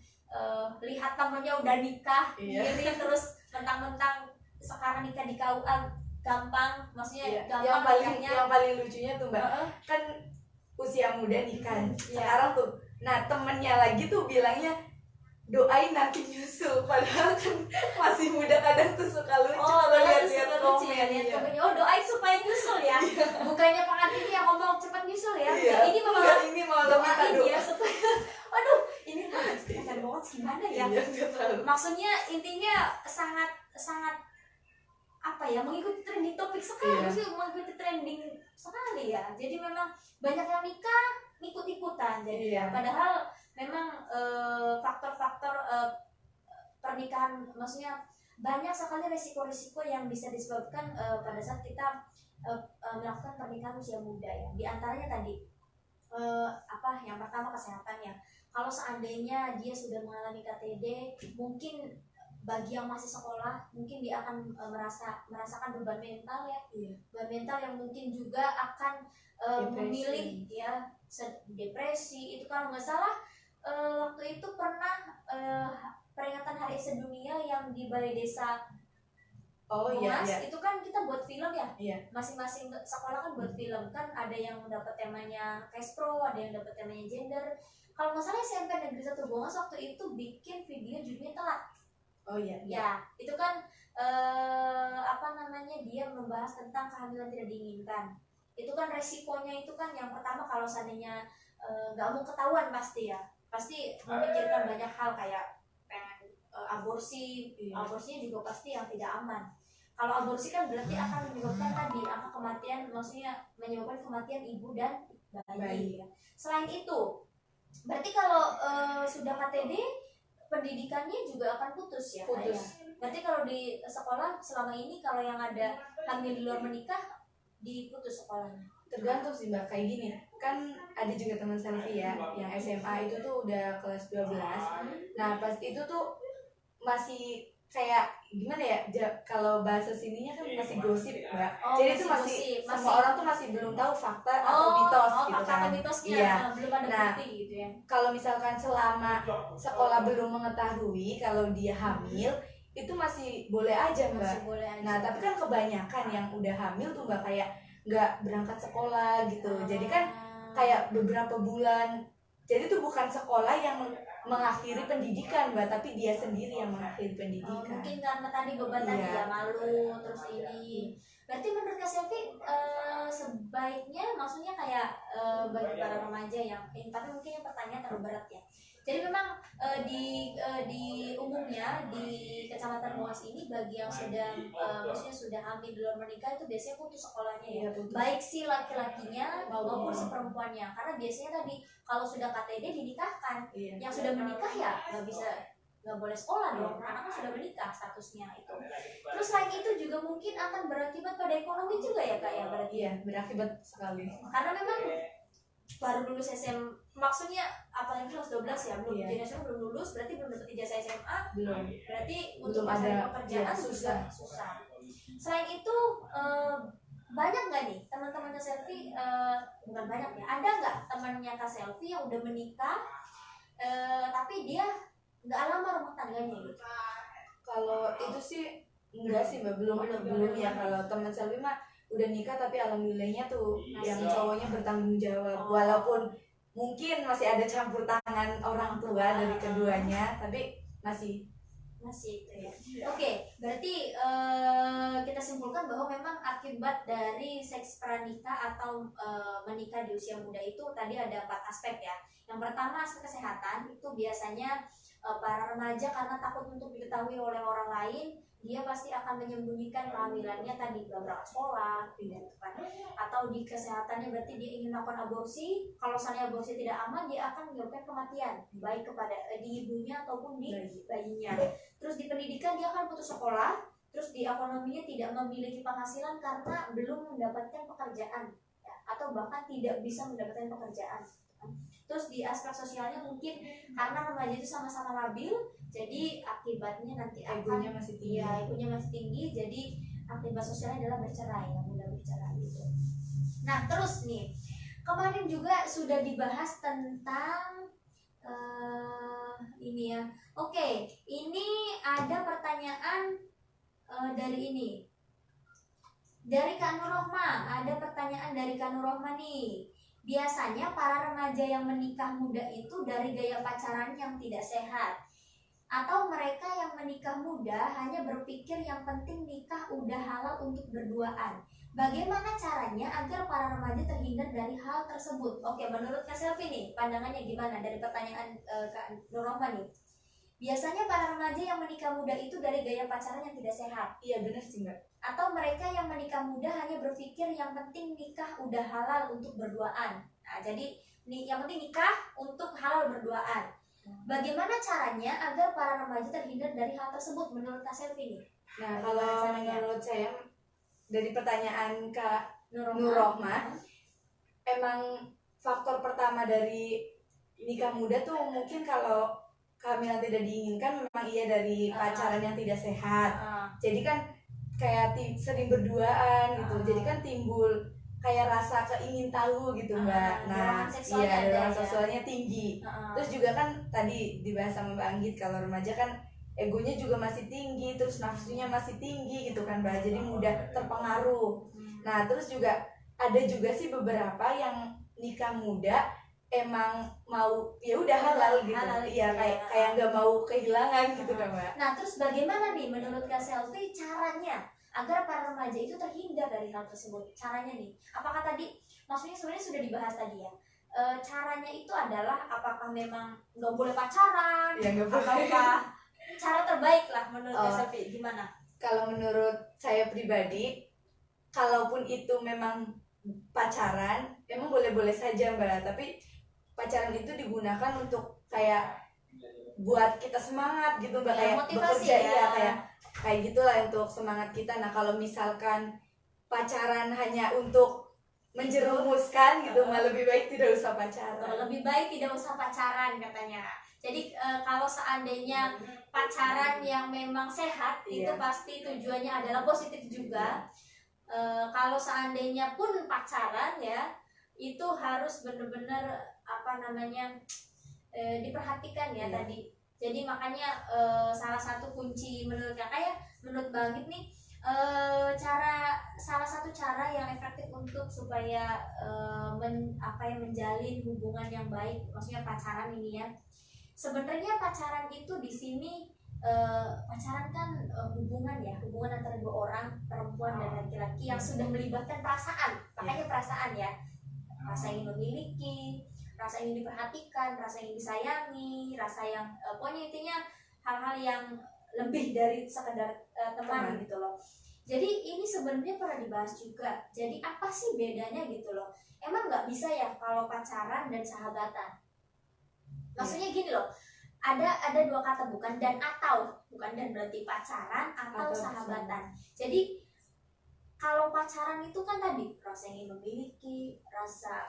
lihat temannya udah nikah iri, terus mentang-mentang sekarang nikah di KUA gampang, maksudnya gampang. Yang paling lucunya tuh Mbak, kan usia muda nikah sekarang tuh, nah temennya lagi tuh bilangnya doain nanti nyusul, padahal kan masih muda, kadang tuh suka lucu kalau lihat komen. Doain supaya nyusul ya. Bukannya pengantin yang ngomong cepat nyusul ya. Ini mau doain dia supaya aduh, ini kelihatan banget gimana ya. Maksudnya intinya sangat mengikuti trending topik sekali sih, mengikuti trending sekali ya. Jadi memang banyak yang nikah ikut-ikutan jadi padahal memang faktor-faktor pernikahan, maksudnya banyak sekali resiko-resiko yang bisa disebabkan pada saat kita melakukan pernikahan usia muda ya. Di antaranya tadi yang pertama kesehatannya. Kalau seandainya dia sudah mengalami KTD, mungkin bagi yang masih sekolah mungkin dia akan merasakan beban mental ya. Beban mental yang mungkin juga akan memilih ya depresi. Itu kalau nggak salah waktu itu pernah peringatan Hari AIDS Sedunia yang di Balai Desa itu kan kita buat film ya. Masing-masing sekolah kan buat film kan, ada yang dapat temanya Kespro, ada yang dapat temanya gender. Kalau nggak salah SMP Negeri 1 Bongas waktu itu bikin video judulnya Telat. Oh iya. Ya, itu kan apa namanya, dia membahas tentang kehamilan tidak diinginkan. Itu kan resikonya itu kan yang pertama kalau seandainya nggak mau ketahuan pasti ya, pasti memikirkan banyak hal kayak pengen aborsi, Iya. aborsinya juga pasti yang tidak aman. Kalau aborsi kan berarti akan menyebabkan tadi angka kematian, maksudnya menyebabkan kematian ibu dan bayi. Ya. Selain itu, berarti kalau sudah KTD pendidikannya juga akan putus ya, Kak, ya? Putus. Berarti kalau di sekolah selama ini kalau yang ada hamil di luar menikah diputus sekolahnya. Tergantung sih Mbak, kayak gini kan ada juga teman selfie ya yang SMA itu tuh udah kelas 12. Nah pas itu tuh masih kayak gimana ya, kalau bahasa sininya kan masih gosip Mbak. Oh, Jadi masih itu masih gosip, semua masih- orang tuh masih belum tahu fakta atau mitos gitu fakta kan. atau mitosnya, Iya. belum ada Nah, bukti gitu ya. kalau misalkan selama sekolah belum mengetahui kalau dia hamil, itu masih boleh aja Mbak. Masih boleh aja. Nah tapi kan kebanyakan yang udah hamil tuh Mbak kayak nggak berangkat sekolah gitu. Jadi kan kayak beberapa bulan. Jadi tuh bukan sekolah yang mengakhiri pendidikan Mbak, tapi dia sendiri yang mengakhiri pendidikan. Mungkin karena tadi beban tadi Iya. ya, malu terus ini. Berarti menurut Kak Selvi sebaiknya, maksudnya kayak bagi para remaja yang ini, tapi mungkin yang pertanyaan terlalu berat ya. Jadi memang di umumnya di Kecamatan Moas ini bagi yang sedang maksudnya sudah hamil di luar menikah itu biasanya putus sekolahnya ya. Iya, putus. Baik si laki-lakinya maupun si perempuannya. Karena biasanya tadi kalau sudah KTD dinikahkan, Iya. yang sudah menikah ya nggak boleh sekolah dong, karena kan sudah menikah statusnya itu. Terus selain itu juga mungkin akan berakibat pada ekonomi juga ya Kak ya, berarti. Iya, berakibat sekali. Karena memang baru lulus SM, maksudnya apalagi kelas 12 ya, belum Iya. ujian nasional, belum lulus, berarti belum dapat ijazah SMA, Belum. berarti untuk Belum mencari ada, pekerjaan iya, juga susah. Selain itu banyak nggak nih teman-temannya Selfie, bukan banyak ya, ada nggak temannya Kak Selfie yang udah menikah tapi dia nggak lama rumah tangganya gitu? Kalau itu sih enggak sih Mbak, belum ya. Kalau teman Selvi mah udah nikah tapi alhamdulillahnya tuh yang cowoknya bertanggung jawab, walaupun mungkin masih ada campur tangan orang tua dari keduanya, tapi masih itu ya. Oke, berarti kita simpulkan bahwa memang akibat dari seks pranikah atau menikah di usia muda itu tadi ada 4 aspek ya. Yang pertama aspek kesehatan, itu biasanya para remaja karena takut untuk diketahui oleh orang lain, dia pasti akan menyembunyikan kehamilannya tadi, gak berangkat sekolah gitu kan. Atau di kesehatannya berarti dia ingin melakukan aborsi. Kalau misalnya aborsi tidak aman, dia akan menyebabkan kematian baik kepada di ibunya ataupun di bayinya. Terus di pendidikan dia akan putus sekolah. Terus di ekonominya tidak memiliki penghasilan karena belum mendapatkan pekerjaan ya, atau bahkan tidak bisa mendapatkan pekerjaan. Terus di aspek sosialnya mungkin karena remaja itu sama-sama labil, jadi akibatnya nanti egonya masih tinggi. Iya, egonya masih tinggi, jadi akibat sosialnya adalah bercerai, ya, mudah bercerai gitu. Nah terus nih, kemarin juga sudah dibahas tentang ini ya. Oke, ini ada pertanyaan dari ini. Dari Kak Nur Rohma, ada pertanyaan dari Kak Nur Rohma nih. Biasanya para remaja yang menikah muda itu dari gaya pacaran yang tidak sehat, atau mereka yang menikah muda hanya berpikir yang penting nikah udah halal untuk berduaan. Bagaimana caranya agar para remaja terhindar dari hal tersebut? Oke, menurut Kak Selvi nih, pandangannya gimana dari pertanyaan Kak Nur Rohma nih? Biasanya para remaja yang menikah muda itu dari gaya pacaran yang tidak sehat. Iya benar sih Mbak. Atau mereka yang menikah muda hanya berpikir yang penting nikah udah halal untuk berduaan. Nah, jadi yang penting nikah untuk halal berduaan. Bagaimana caranya agar para remaja terhindar dari hal tersebut menurut Kak Selvi nih? Nah kalau menurut saya dari pertanyaan Kak Nur Nur Rohma, emang faktor pertama dari nikah muda tuh mungkin kalau kehamilan tidak diinginkan memang iya dari pacaran yang tidak sehat. Jadi kan kayak sering berduaan gitu, jadi kan timbul kayak rasa keingin tahu gitu Mbak. Nah iya, dorongan seksualnya tinggi. Terus juga kan tadi dibahas sama Mbak Anggit, kalau remaja kan egonya juga masih tinggi, terus nafsunya masih tinggi gitu kan Mbak, jadi mudah terpengaruh. Nah terus juga ada juga sih beberapa yang nikah muda emang mau ya udah halal gitu. Halal, Iya, iya. kayak nggak mau kehilangan gitu kan Mbak. Nah, terus bagaimana nih menurut Kak Selfie caranya agar para remaja itu terhindar dari hal tersebut? Caranya nih, apakah tadi maksudnya sebenarnya sudah dibahas tadi ya? Caranya itu adalah apakah memang nggak boleh pacaran, Ya nggak boleh. ataukah cara terbaik lah menurut Kak Oh. Selfie gimana? Kalau menurut saya pribadi, kalaupun itu memang pacaran, emang boleh-boleh saja Mbak. Tapi pacaran itu digunakan untuk kayak buat kita semangat gitu Mbak, Ya, kayak motivasi bekerja ya. ya, kayak gitulah untuk semangat kita. Nah, kalau misalkan pacaran hanya untuk menjerumuskan gitu, mah lebih baik tidak usah pacaran. Lebih baik tidak usah pacaran katanya. Jadi kalau seandainya pacaran yang memang sehat itu Iya. pasti tujuannya adalah positif juga. Kalau seandainya pun pacaran ya itu harus benar-benar apa namanya diperhatikan ya Iya. tadi. Jadi makanya salah satu kunci menurut kakak ya, menurut Bangit nih salah satu cara yang efektif untuk supaya menjalin hubungan yang baik, maksudnya pacaran ini ya. Sebenarnya pacaran itu di sini pacaran kan hubungan ya, hubungan antara dua orang, perempuan dan laki-laki yang sudah melibatkan perasaan, makanya perasaan ya, rasa ingin memiliki, rasa ingin diperhatikan, rasa ingin disayangi, rasa yang pokoknya intinya hal-hal yang lebih dari sekedar teman gitu loh. Jadi ini sebenarnya pernah dibahas juga. Jadi apa sih bedanya gitu loh? Emang nggak bisa ya kalau pacaran dan sahabatan? Maksudnya gini loh, ada dua kata bukan dan atau, bukan dan berarti pacaran atau sahabatan. Jadi kalau pacaran itu kan tadi rasa ingin memiliki, rasa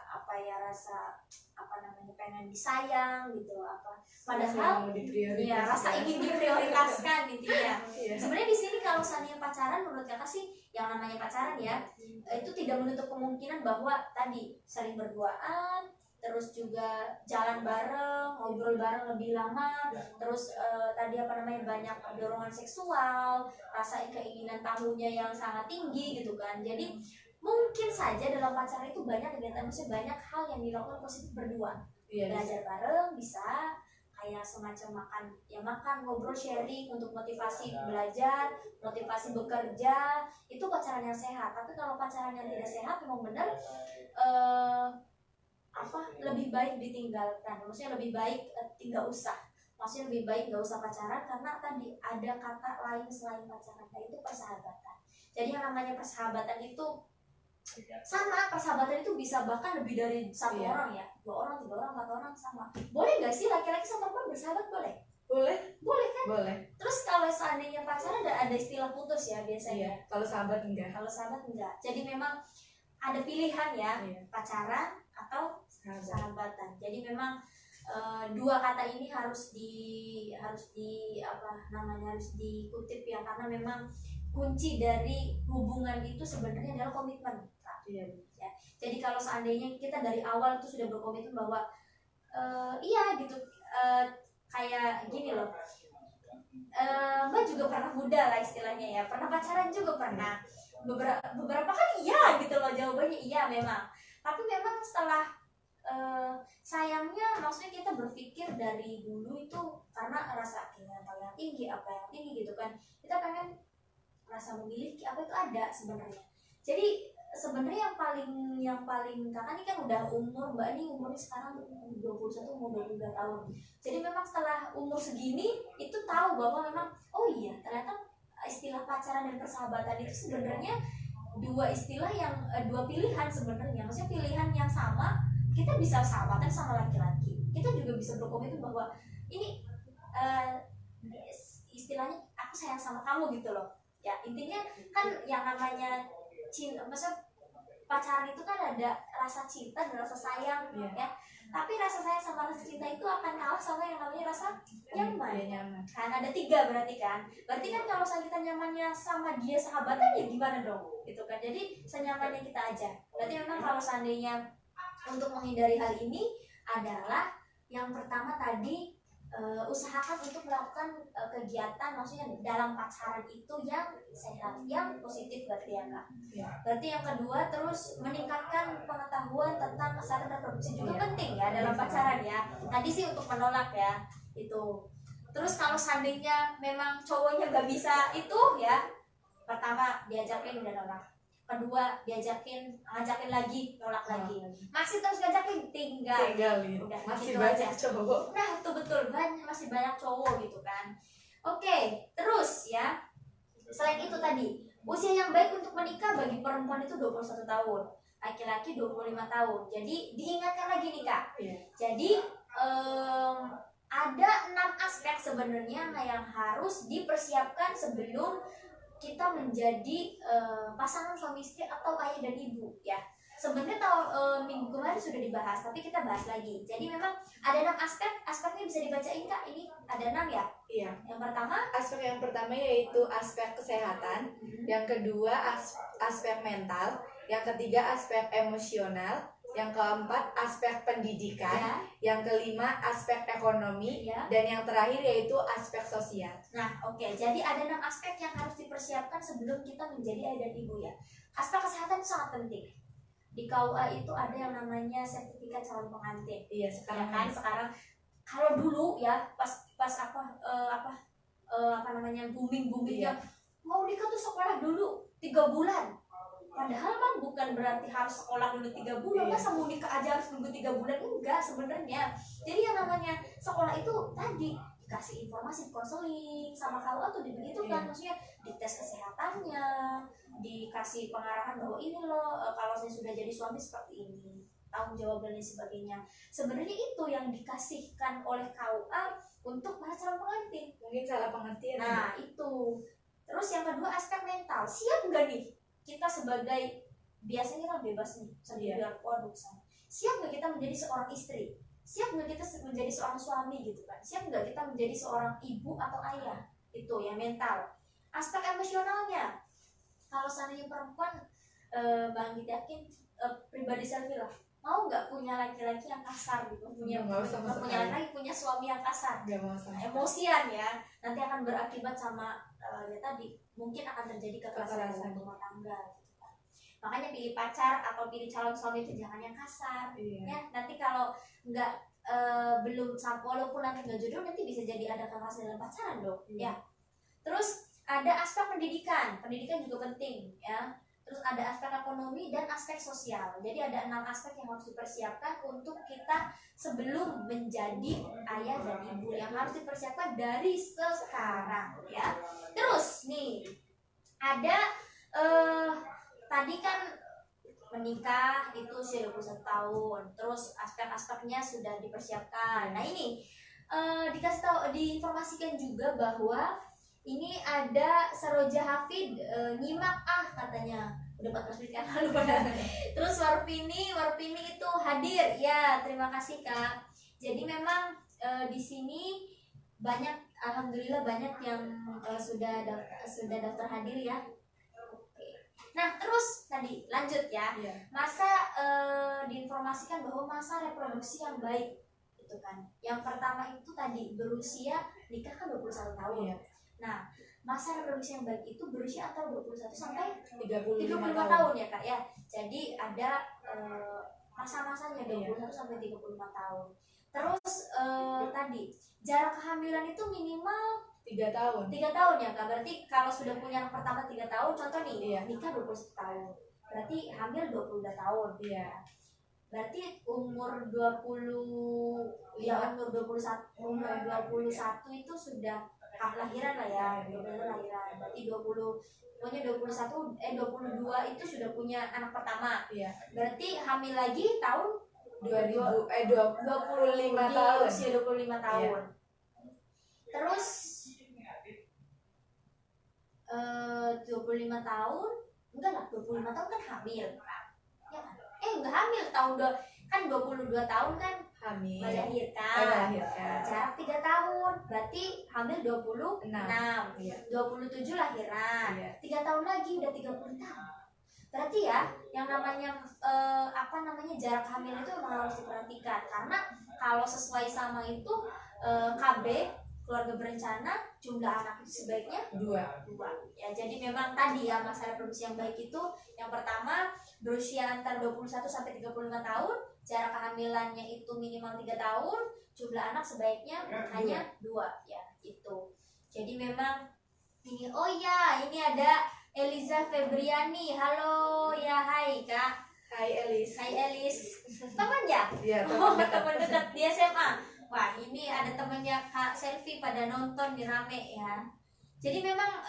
pengen disayang gitu apa. Padahal ya rasa ingin diprioritaskan gitu ya. Sebenarnya di sini kalau seandainya pacaran menurut kakak sih yang namanya pacaran ya itu tidak menutup kemungkinan bahwa tadi saling berduaan, terus juga jalan bareng, ngobrol bareng lebih lama, terus tadi banyak dorongan seksual, rasa keinginan tahunya yang sangat tinggi gitu kan. Jadi mungkin saja dalam pacaran itu banyak kegiatan, maksudnya banyak hal yang dilakukan positif berdua. Belajar bareng bisa, kayak semacam makan ngobrol sharing untuk motivasi belajar, motivasi bekerja, itu pacaran yang sehat. Tapi kalau pacaran yang tidak sehat memang benar lebih baik ditinggalkan, maksudnya lebih baik tidak usah, maksudnya lebih baik nggak usah pacaran karena tadi ada kata lain selain pacaran, yaitu persahabatan. Jadi yang namanya persahabatan itu sama, persahabatan itu bisa bahkan lebih dari satu orang ya, 2 orang, 3 orang, 4 orang sama. Boleh nggak sih laki-laki sama perempuan bersahabat? Boleh kan? Boleh. Terus kalau seandainya pacaran ada istilah putus ya biasanya. Kalau sahabat enggak. Jadi memang ada pilihan ya, pacaran atau sahabatan. Jadi memang dua kata ini harus dikutip ya, karena memang kunci dari hubungan itu sebenarnya adalah komitmen. Ya. Jadi kalau seandainya kita dari awal itu sudah berkomitmen bahwa kayak gini loh, Mbak juga pernah muda lah istilahnya ya, pernah pacaran juga pernah, beberapa kan iya gitu loh, jawabannya iya memang. Tapi memang setelah sayangnya maksudnya kita berpikir dari dulu itu karena rasa ingin tahu yang tinggi, apa yang tinggi gitu kan, kita pengen rasa memiliki apa itu ada sebenarnya. Jadi sebenarnya yang paling kakak ini kan udah Mbak ini umurnya sekarang 21, umur 22 tahun. Jadi memang setelah umur segini itu tahu bahwa memang oh iya ternyata istilah pacaran dan persahabatan itu sebenarnya dua istilah yang dua pilihan sebenarnya. Maksudnya pilihan yang sama, kita bisa sahabatan sama laki-laki, kita juga bisa berkomitmen bahwa ini istilahnya aku sayang sama kamu gitu loh ya. Intinya kan yang namanya cinta, maksudnya pacaran itu kan ada rasa cinta dan rasa sayang ya. Tapi rasa sayang sama rasa cinta itu akan kalah sama yang namanya rasa nyaman. Kan ada 3 berarti kan. Berarti kan kalau kita nyamannya sama dia sahabatan ya gimana dong gitu kan. Jadi senyamannya kita aja. Berarti memang kalau seandainya untuk menghindari hal ini adalah yang pertama tadi usahakan untuk melakukan kegiatan maksudnya dalam pacaran itu yang sehat, yang positif berarti ya kak. Iya. Berarti yang kedua terus meningkatkan pengetahuan tentang kesehatan reproduksi juga penting ya dalam pacaran ya. Tadi sih untuk menolak ya itu. Terus kalau seandainya memang cowoknya nggak bisa itu ya, pertama diajakin udah nolak, kedua ngajakin lagi nolak lagi, masih terus ngajakin tinggalin, udah Masih gitu banyak aja. cowok. Nah itu betul, masih banyak cowok gitu kan. Oke, terus ya selain itu tadi usia yang baik untuk menikah bagi perempuan itu 21 tahun, laki-laki 25 tahun. Jadi diingatkan lagi nih kak. Iya. Jadi ada 6 aspek sebenarnya yang harus dipersiapkan sebelum kita menjadi pasangan suami istri atau ayah dan ibu ya. Sebenarnya minggu kemarin sudah dibahas, tapi kita bahas lagi. Jadi memang ada 6 aspeknya bisa dibacain kak. Ini ada 6 ya. Iya. Yang yang pertama yaitu aspek kesehatan, yang kedua aspek mental, yang ketiga aspek emosional, yang keempat aspek pendidikan, yang kelima aspek ekonomi, dan yang terakhir yaitu aspek sosial. Nah, oke. Jadi ada 6 aspek yang harus dipersiapkan sebelum kita menjadi ayah dan ibu ya. Aspek kesehatan itu sangat penting. Di KUA itu ada yang namanya sertifikat calon pengantin. Iya, sekarang ya kan sekarang kalau dulu ya pas boomingnya mau nikah tuh sekolah dulu 3 bulan. Padahal kan bukan berarti harus sekolah dulu 3 bulan, masa mau nikah aja harus nunggu 3 bulan, enggak sebenarnya. Jadi yang namanya sekolah itu tadi dikasih informasi, konseling sama KUA tuh dibegitukan, maksudnya dites kesehatannya, dikasih pengarahan bahwa ini loh kalau saya sudah jadi suami seperti ini, tanggung jawab dan lain sebagainya. Sebenarnya itu yang dikasihkan oleh KUA untuk para calon pengantin. Mungkin salah pengertian. Nah itu. Terus yang kedua aspek mental, siap nggak nih kita sebagai, biasanya kan bebas nih sendiri, waduh siap nggak kita menjadi seorang istri, siap nggak kita menjadi seorang suami gitu kan, siap nggak kita menjadi seorang ibu atau ayah, itu ya mental. Aspek emosionalnya, kalau seandainya perempuan Bang yakin pribadi selfie lah, mau nggak punya laki-laki yang kasar gitu, punya laki-laki punya suami yang kasar, emosian ya, nanti akan berakibat sama ya tadi mungkin akan terjadi kekerasan rumah tangga gitu kan. Makanya pilih pacar atau pilih calon suami itu jangan yang kasar ya, nanti kalau nggak belum sampai, walaupun nanti nggak jodoh, nanti bisa jadi ada kekerasan dalam pacaran dong ya. Terus ada aspek pendidikan juga penting ya. Terus ada aspek ekonomi dan aspek sosial. Jadi ada 6 aspek yang harus dipersiapkan untuk kita sebelum menjadi ayah dan ibu, yang harus dipersiapkan dari sekarang ya. Terus nih ada tadi kan menikah itu usia 21 tahun. Terus aspek-aspeknya sudah dipersiapkan. Nah ini dikasih tahu, diinformasikan juga bahwa ini ada Saroja Hafid, nyimak katanya udah 14 menit kan lalu pada. Terus Warpini itu hadir ya, terima kasih kak. Jadi memang di sini banyak, alhamdulillah banyak yang sudah daftar hadir ya. Nah terus tadi lanjut ya, masa diinformasikan bahwa masa reproduksi yang baik itu kan, yang pertama itu tadi berusia nikah kan 21 tahun. Nah, masa reproduksi yang baik itu berusia antara 21 sampai 35 tahun ya kak ya. Jadi ada masa-masanya 21 sampai 35 tahun. Terus tadi jarak kehamilan itu minimal 3 tahun. 3 tahun ya kak. Berarti kalau sudah punya anak pertama 3 tahun, contoh nih nikah 21 tahun, berarti hamil 22 tahun. Berarti umur 20 ya, umur 21 itu sudah lahiran lah ya, lahiran. Berarti 22 itu sudah punya anak pertama. Berarti hamil lagi tahun 25 tahun. Usia 25 tahun. Terus 25 tahun, enggak lah, 25 tahun kan hamil. Ya kan? Enggak hamil kan 22 tahun kan hamil, melahirkan. Jarak 3 tahun, berarti hamil 26, 27 lahiran. 3 tahun lagi udah 30 tahun. Berarti ya yang namanya jarak hamil itu memang harus diperhatikan, karena kalau sesuai sama itu KB keluarga berencana jumlah anak itu sebaiknya dua ya. Jadi memang tadi ya, masalah reproduksi yang baik itu yang pertama berusia antara 21 sampai 35 tahun, jarak kehamilannya itu minimal 3 tahun, jumlah anak sebaiknya hanya dua ya itu. Jadi memang ini, oh ya ini ada Eliza Febriani. Halo ya, hai Kak. Hai Elis. Hai Elis. Teman ya? Iya, teman dekat di SMA. Wah, ini ada temannya Kak Selfie pada nonton di rame ya. Jadi memang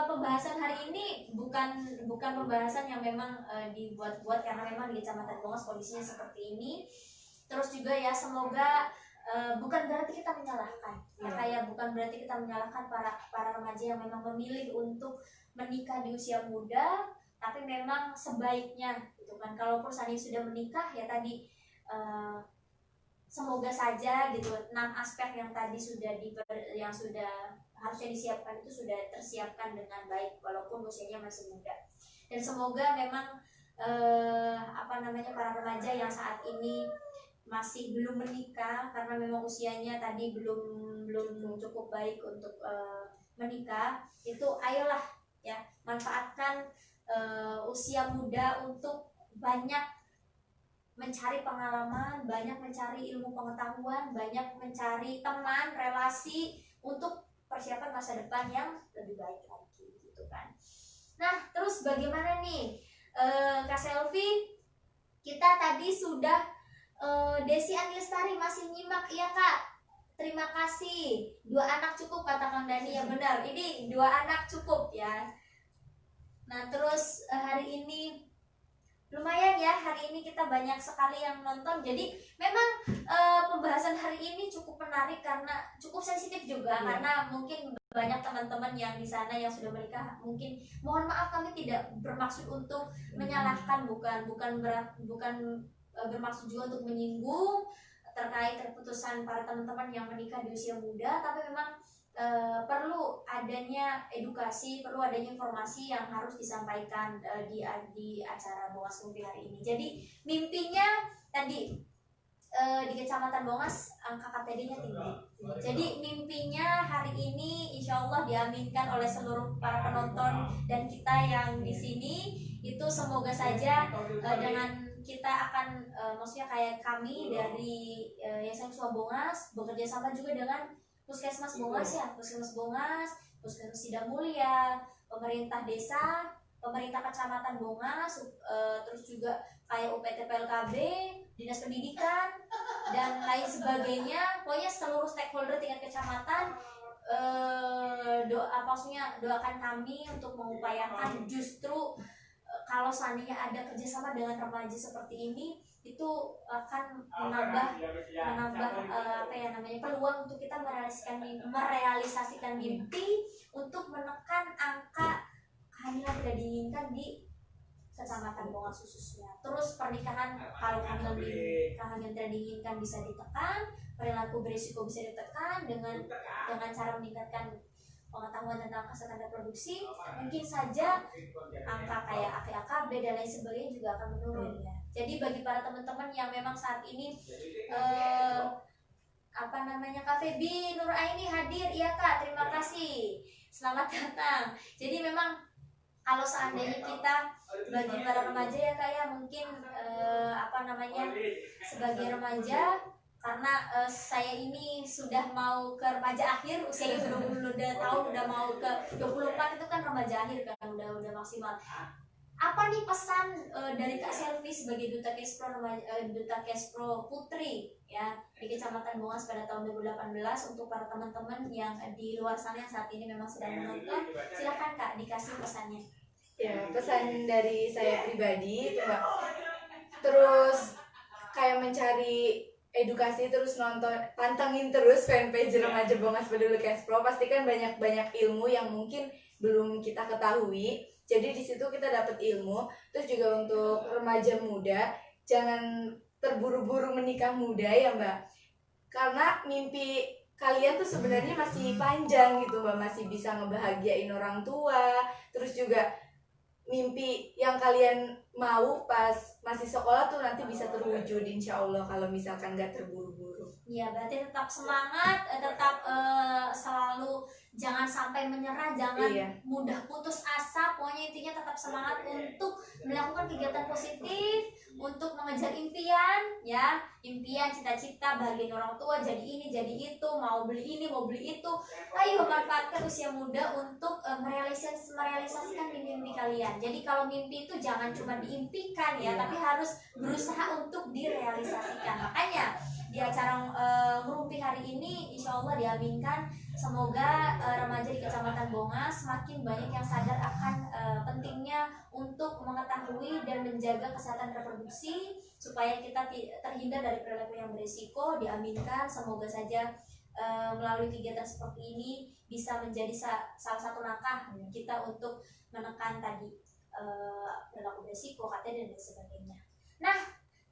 pembahasan hari ini bukan pembahasan yang memang dibuat-buat, karena memang di Kecamatan Bongos kondisinya seperti ini. Terus juga ya semoga bukan berarti kita menyalahkan ya, kayak bukan berarti kita menyalahkan para remaja yang memang memilih untuk menikah di usia muda, tapi memang sebaiknya gitu kan, kalau perusahaan sudah menikah ya tadi semoga saja gitu 6 aspek yang tadi yang sudah harusnya disiapkan itu sudah tersiapkan dengan baik walaupun usianya masih muda. Dan semoga memang para remaja yang saat ini masih belum menikah karena memang usianya tadi belum cukup baik untuk menikah, itu ayolah ya manfaatkan usia muda untuk banyak mencari pengalaman, banyak mencari ilmu pengetahuan, banyak mencari teman, relasi untuk persiapan masa depan yang lebih baik lagi gitu kan. Nah, terus bagaimana nih Kak Selvi? Kita tadi sudah Desi Anilestari masih nyimak ya Kak. Terima kasih. 2 anak cukup kata Kang Dani, ya benar. Ini 2 anak cukup ya. Nah, terus hari ini lumayan ya, hari ini kita banyak sekali yang nonton. Jadi memang pembahasan hari ini cukup menarik karena cukup sensitif juga karena mungkin banyak teman-teman yang di sana yang sudah menikah. Mungkin mohon maaf, kami tidak bermaksud untuk menyalahkan, bukan bermaksud juga untuk menyinggung terkait keputusan para teman-teman yang menikah di usia muda, tapi memang perlu adanya edukasi, perlu adanya informasi yang harus disampaikan di acara Bongas Mimpi hari ini. Jadi mimpinya tadi di Kecamatan Bongas angka KTD-nya tinggi. Jadi mimpinya hari ini insya Allah diaminkan oleh seluruh para penonton dan kita yang di sini, itu semoga saja dengan kita akan maksudnya kayak kami dari Yayasan Kusuma Bongas bekerja sama juga dengan Puskesmas Bongas ya, Puskesmas Bongas, Puskesmas Sidang Mulia, pemerintah desa, pemerintah kecamatan Bongas, terus juga kayak UPT PLKB, dinas pendidikan dan lain sebagainya. Pokoknya seluruh stakeholder tingkat kecamatan doakan kami untuk mengupayakan justru kalau seandainya ada kerjasama dengan remaja seperti ini, itu akan menambah peluang untuk kita merealisasikan mimpi untuk menekan angka kehamilan tidak diinginkan di Kecamatan Bongas khususnya. Terus pernikahan, kalau kehamilan tidak diinginkan bisa ditekan, perilaku berisiko bisa ditekan dengan cara meningkatkan pengetahuan tentang kesehatan reproduksi, mungkin saja angka kayak AKB dan lain sebagainya juga akan menurun ya. Jadi bagi para teman-teman yang memang saat ini Kak Febi Nur Aini hadir, iya Kak, terima kasih, selamat datang. Jadi memang kalau seandainya kita bagi para remaja ya Kak ya, mungkin sebagai remaja, karena saya ini sudah mau ke remaja akhir, usianya udah tahun udah mau ke 24, itu kan remaja akhir kan, udah maksimal. Apa nih pesan dari Kak Selvi sebagai Duta Kespro Putri ya di Kecamatan Bongas pada tahun 2018 untuk para teman-teman yang di luar sana yang saat ini memang sedang menonton? Silakan Kak, dikasih pesannya. Ya, pesan dari saya pribadi itu Mbak, terus kayak mencari edukasi, terus pantengin terus fanpage Remaja Bongas Peduli Kespro, pastikan banyak ilmu yang mungkin belum kita ketahui. Jadi di situ kita dapat ilmu. Terus juga untuk remaja muda, jangan terburu-buru menikah muda ya Mbak, karena mimpi kalian tuh sebenarnya masih panjang gitu Mbak, masih bisa ngebahagiain orang tua, terus juga mimpi yang kalian mau pas masih sekolah tuh nanti bisa terwujud insya Allah kalau misalkan gak terburu-buru. Ya, berarti tetap semangat, tetap selalu jangan sampai menyerah, jangan Iya. mudah putus asa. Pokoknya intinya tetap semangat untuk melakukan kegiatan positif, untuk mengejar impian, ya, impian, cita-cita, bahagian orang tua, jadi ini, jadi itu, mau beli ini, mau beli itu. Ayo manfaatkan usia muda untuk merealisasikan mimpi-mimpi kalian. Jadi kalau mimpi itu jangan cuma diimpikan ya, tapi harus berusaha untuk direalisasikan. Makanya di acara ngerumpi hari ini insya Allah diaminkan, semoga remaja di Kecamatan Bongas semakin banyak yang sadar akan pentingnya untuk mengetahui dan menjaga kesehatan reproduksi supaya kita terhindar dari perilaku yang berisiko. Diaminkan, semoga saja melalui kegiatan seperti ini bisa menjadi salah satu langkah kita untuk menekan tadi perilaku berisiko, KTD dan sebagainya. Nah,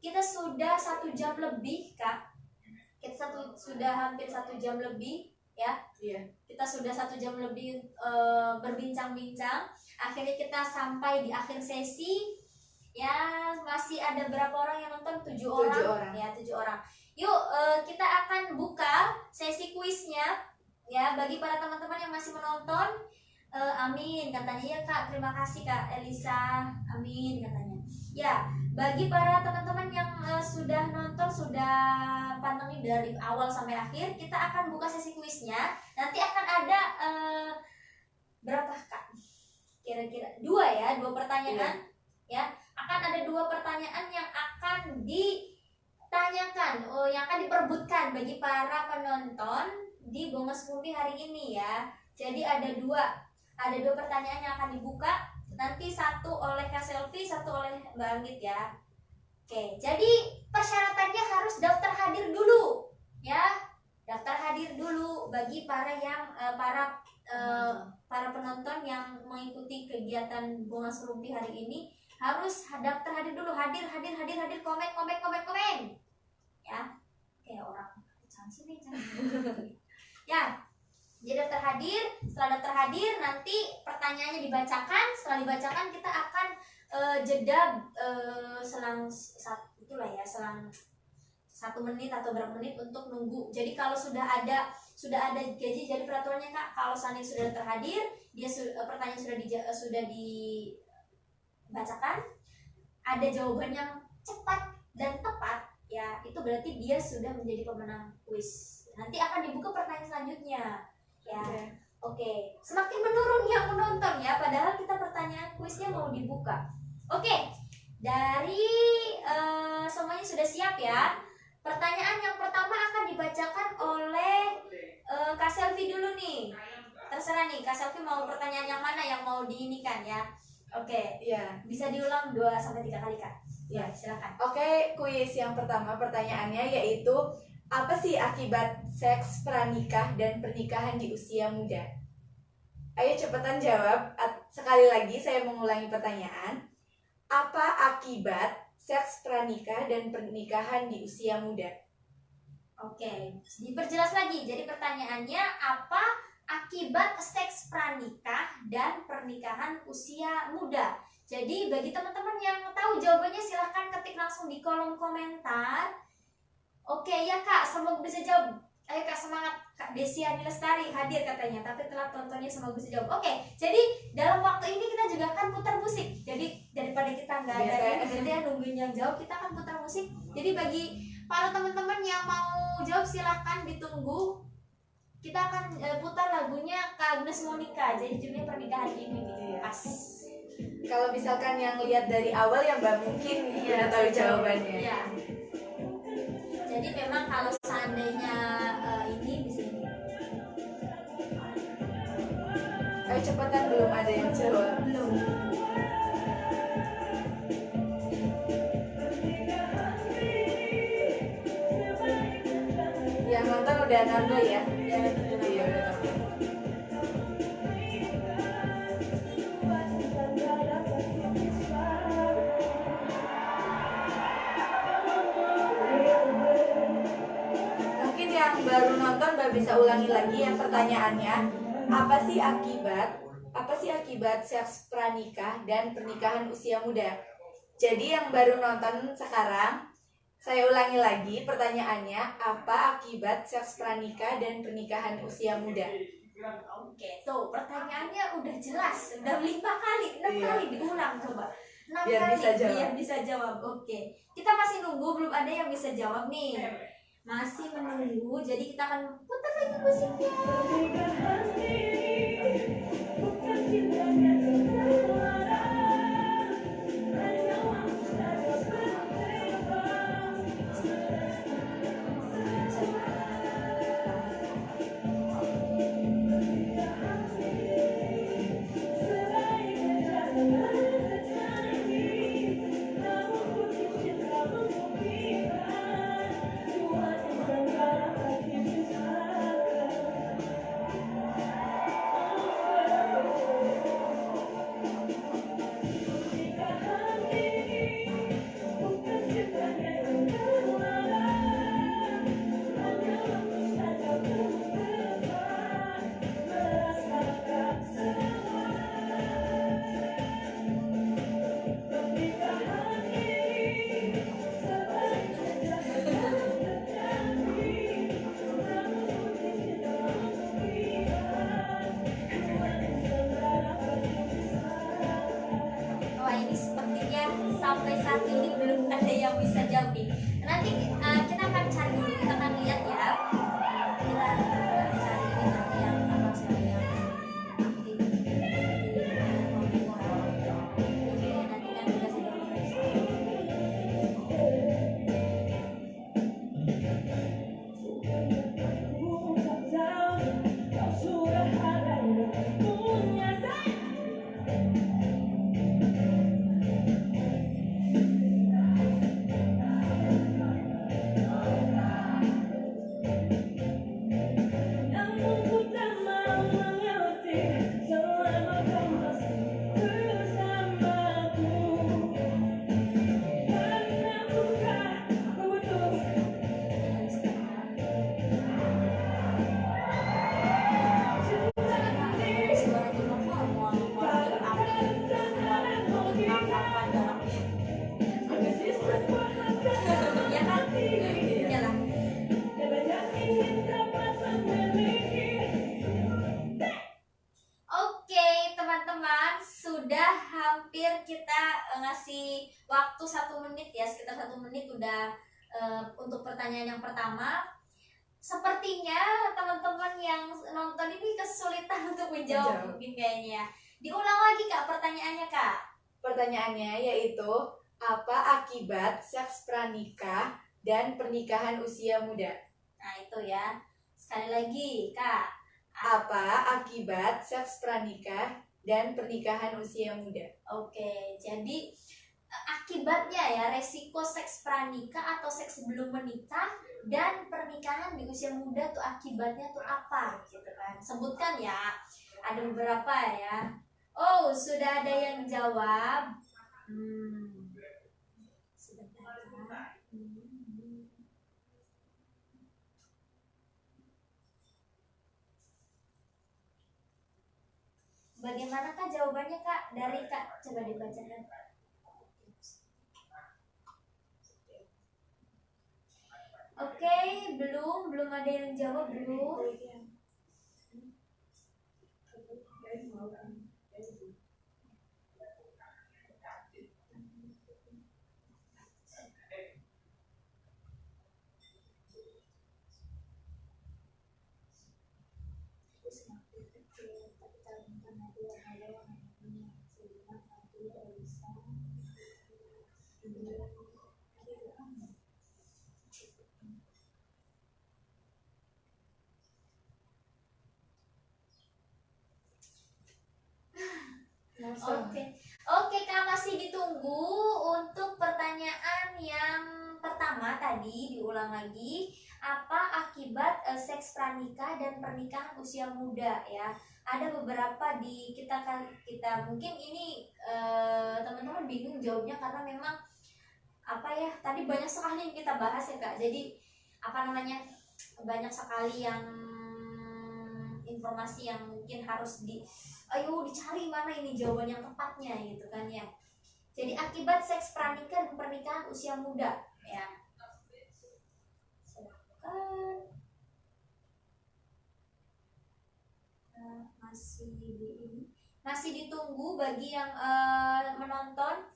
kita sudah 1 jam lebih, Kak. Kita sudah hampir 1 jam lebih, ya. Iya. Kita sudah 1 jam lebih berbincang-bincang. Akhirnya kita sampai di akhir sesi. Ya, masih ada berapa orang yang nonton? 7 orang. Ya, 7 orang. Yuk, kita akan buka sesi kuisnya, ya, bagi para teman-teman yang masih menonton. Amin katanya. Ya Kak, terima kasih Kak Elisa. Amin katanya. Ya, bagi para teman-teman yang sudah nonton, sudah pantengin dari awal sampai akhir, kita akan buka sesi kuisnya. Nanti akan ada berapa Kak? Kira-kira 2 pertanyaan. Ya, akan ada 2 pertanyaan yang akan ditanyakan, yang akan diperbutkan bagi para penonton di Bongas Ngerumpi hari ini ya. Jadi ada 2 pertanyaan yang akan dibuka. Nanti 1 oleh Kak Selvi, 1 oleh Mbak Anggit ya. Oke, jadi persyaratannya harus daftar hadir dulu, ya. Daftar hadir dulu bagi para penonton yang mengikuti kegiatan Bongas Ngerumpi hari ini, harus daftar hadir dulu. Hadir, komen. Ya, kayak orang sini. Ya. Jadi daftar hadir, setelah daftar hadir nanti pertanyaannya dibacakan. Setelah dibacakan kita akan jeda selang 1 menit atau berapa menit untuk nunggu. Jadi kalau sudah ada jadi peraturannya Kak, kalau seandainya sudah daftar hadir, pertanyaan sudah dibacakan, ada jawaban yang cepat dan tepat, ya itu berarti dia sudah menjadi pemenang kuis. Nanti akan dibuka pertanyaan selanjutnya. Ya, oke. Semakin menurun yang menonton ya, padahal kita pertanyaan kuisnya mau dibuka. Oke, dari semuanya sudah siap ya. Pertanyaan yang pertama akan dibacakan oleh Kak Selvi dulu nih. Terserah nih, Kak Selvi mau pertanyaan yang mana yang mau diinikan ya. Oke, Iya. bisa diulang 2-3 kali Kak. Ya, silakan. Oke, kuis yang pertama pertanyaannya yaitu apa sih akibat seks pranikah dan pernikahan di usia muda? Ayo cepetan jawab. Sekali lagi saya mengulangi pertanyaan. Apa akibat seks pranikah dan pernikahan di usia muda? Oke, diperjelas lagi. Jadi pertanyaannya, apa akibat seks pranikah dan pernikahan usia muda? Jadi bagi teman-teman yang tahu jawabannya silahkan ketik langsung di kolom komentar. Oke ya Kak, semoga bisa jawab. Ayo Kak, semangat. Kak Desiani Lestari hadir katanya, tapi telah tontonnya, semoga bisa jawab. Oke, jadi dalam waktu ini kita juga akan putar musik. Jadi daripada kita nggak ada yang nungguin yang jawab, kita akan putar musik. Jadi bagi para teman-teman yang mau jawab silahkan ditunggu. Kita akan putar lagunya Kak Agnes Monica. Jadi judulnya Pernikahan Ini gitu. Pas. Kalau misalkan yang lihat dari awal ya Mbak mungkin udah tahu jawabannya. Iya. Jadi memang kalau seandainya ini di sini. Ayo cepetan, belum ada yang jawab. Belum. Yang nonton udah nambah ya? Ya, betul. Iya, udah nambah. Mungkin yang baru nonton Mbak bisa ulangi lagi yang pertanyaannya. Apa sih akibat apa sih akibat seks pranikah dan pernikahan usia muda? Jadi yang baru nonton sekarang, saya ulangi lagi pertanyaannya, apa akibat seks pranikah dan pernikahan usia muda? Oke, tuh pertanyaannya udah jelas, udah 5 kali, 6 kali diulang coba. 6 Biar kali bisa jawab. biar bisa jawab. Oke, kita masih nunggu, belum ada yang bisa jawab nih. Masih menunggu, jadi kita akan putar lagi musiknya. Wah, ini sepertinya sampai saat ini belum ada yang bisa jawab nih. Nanti kita akan cari dulu, kita akan lihat ya. Kita cari ini nanti yang apa siapa yang aktif di Mobiloa. Jadi nanti kan dikasih jawaban. Ya kan? Iyalah. Oke, teman-teman, sudah hampir kita ngasih waktu 1 menit ya, sekitar 1 menit udah untuk pertanyaan yang pertama. Sepertinya teman-teman yang nonton ini kesulitan untuk menjawab mungkin kayaknya. Diulang lagi Kak pertanyaannya Kak. Pertanyaannya yaitu, apa akibat seks pranikah dan pernikahan usia muda? Nah itu ya. Sekali lagi Kak. Apa akibat seks pranikah dan pernikahan usia muda? Oke, jadi akibatnya ya resiko seks pranikah atau seks sebelum menikah dan pernikahan di usia muda tuh akibatnya tuh apa gitu kan. Sebutkan ya. Ada beberapa ya. Oh, sudah ada yang jawab. Sebentar. Bagaimanakah jawabannya Kak? Dari Kak, coba dibacakan. Oke, belum ada yang jawab belum. Oke Kak, masih ditunggu untuk pertanyaan yang pertama tadi. Diulang lagi, apa akibat seks pranikah dan pernikahan usia muda ya. Ada beberapa di kita mungkin ini teman-teman bingung jawabnya karena memang apa ya, tadi banyak sekali yang kita bahas ya Kak. Jadi apa namanya, banyak sekali yang informasi yang mungkin harus dicari mana ini jawaban yang tepatnya gitu kan ya. Jadi akibat seks pernikahan usia muda ya. Silakan. Masih ditunggu bagi yang menonton.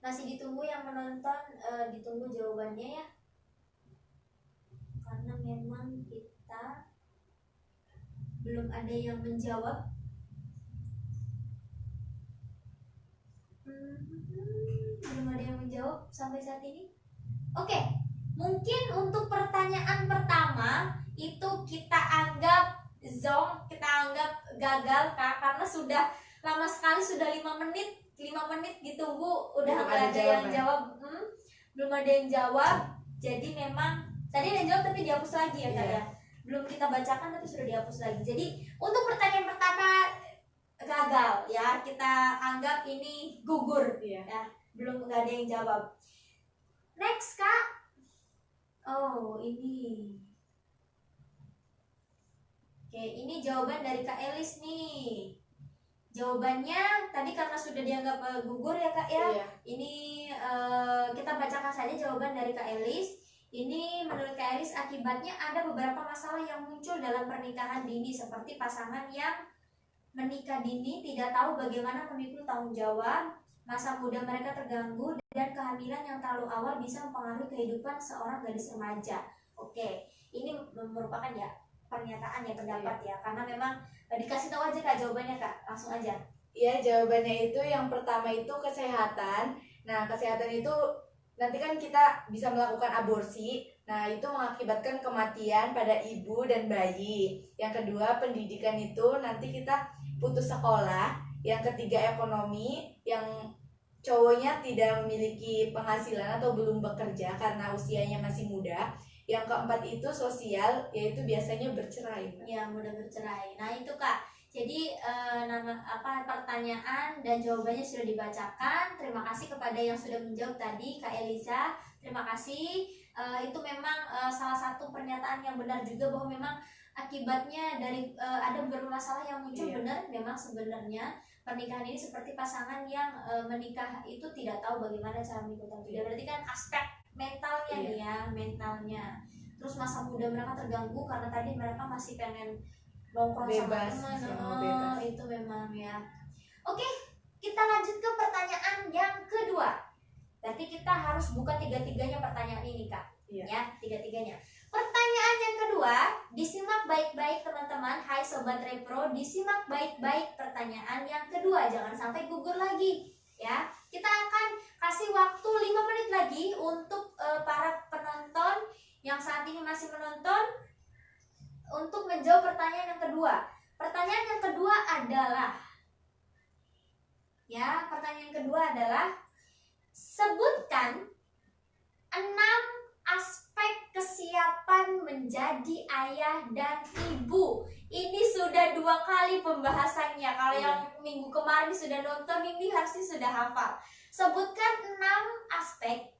Masih ditunggu yang menonton, ditunggu jawabannya ya. Karena memang kita belum ada yang menjawab. Belum ada yang menjawab sampai saat ini. Oke, mungkin untuk pertanyaan pertama itu kita anggap zonk, kita anggap gagal Kak, karena sudah lama sekali, sudah 5 menit ditunggu udah nggak ada yang jawab. Belum ada yang jawab. Jadi memang tadi ada yang jawab tapi dihapus lagi ya Kak ya. Belum kita bacakan tapi sudah dihapus lagi. Jadi untuk pertanyaan pertama gagal ya, kita anggap ini gugur ya. Belum, nggak ada yang jawab. Next Kak. Oh ini. Oke, ini jawaban dari Kak Elis nih. Jawabannya tadi karena sudah dianggap gugur ya Kak ya. Ini kita bacakan saja jawaban dari Kak Elis. Ini menurut Kak Elis akibatnya ada beberapa masalah yang muncul dalam pernikahan dini, seperti pasangan yang menikah dini tidak tahu bagaimana memikul tanggung jawab, masa muda mereka terganggu, dan kehamilan yang terlalu awal bisa mempengaruhi kehidupan seorang gadis remaja. Oke, ini merupakan ya pernyataan ya, pendapat ya, karena memang dikasih tahu aja Kak jawabannya Kak, langsung aja. Iya, jawabannya itu yang pertama itu kesehatan. Nah, kesehatan itu nanti kan kita bisa melakukan aborsi. Nah, itu mengakibatkan kematian pada ibu dan bayi. Yang kedua, pendidikan itu nanti kita putus sekolah. Yang ketiga, ekonomi, yang cowoknya tidak memiliki penghasilan atau belum bekerja karena usianya masih muda. Yang keempat itu sosial, yaitu biasanya bercerai. Ya, mudah bercerai. Nah, itu Kak. Jadi pertanyaan dan jawabannya sudah dibacakan. Terima kasih kepada yang sudah menjawab tadi, Kak Elisa. Terima kasih. Itu memang salah satu pernyataan yang benar juga, bahwa memang akibatnya dari ada beberapa masalah yang muncul. Benar, memang sebenarnya pernikahan ini seperti pasangan yang menikah itu tidak tahu bagaimana cara memikul tanggung jawab. Berarti kan aspek mentalnya nih ya, mentalnya. Terus masa muda mereka terganggu karena tadi mereka masih pengen nongkrong sama teman. Itu memang ya. Oke, kita lanjut ke pertanyaan yang kedua. Berarti kita harus buka tiga-tiganya pertanyaan ini Kak. Ya, tiga-tiganya. Pertanyaan yang kedua, disimak baik-baik teman-teman. Hai Sobat Repro, disimak baik-baik pertanyaan yang kedua, jangan sampai gugur lagi. Ya, kita akan kasih waktu 5 menit lagi untuk para penonton yang saat ini masih menonton untuk menjawab pertanyaan yang kedua. Pertanyaan yang kedua adalah, sebutkan 6 aspek kesiapan menjadi ayah dan ibu. Ini sudah 2 kali pembahasannya. Kalau yang minggu kemarin sudah nonton, ini harusnya sudah hafal. Sebutkan 6 aspek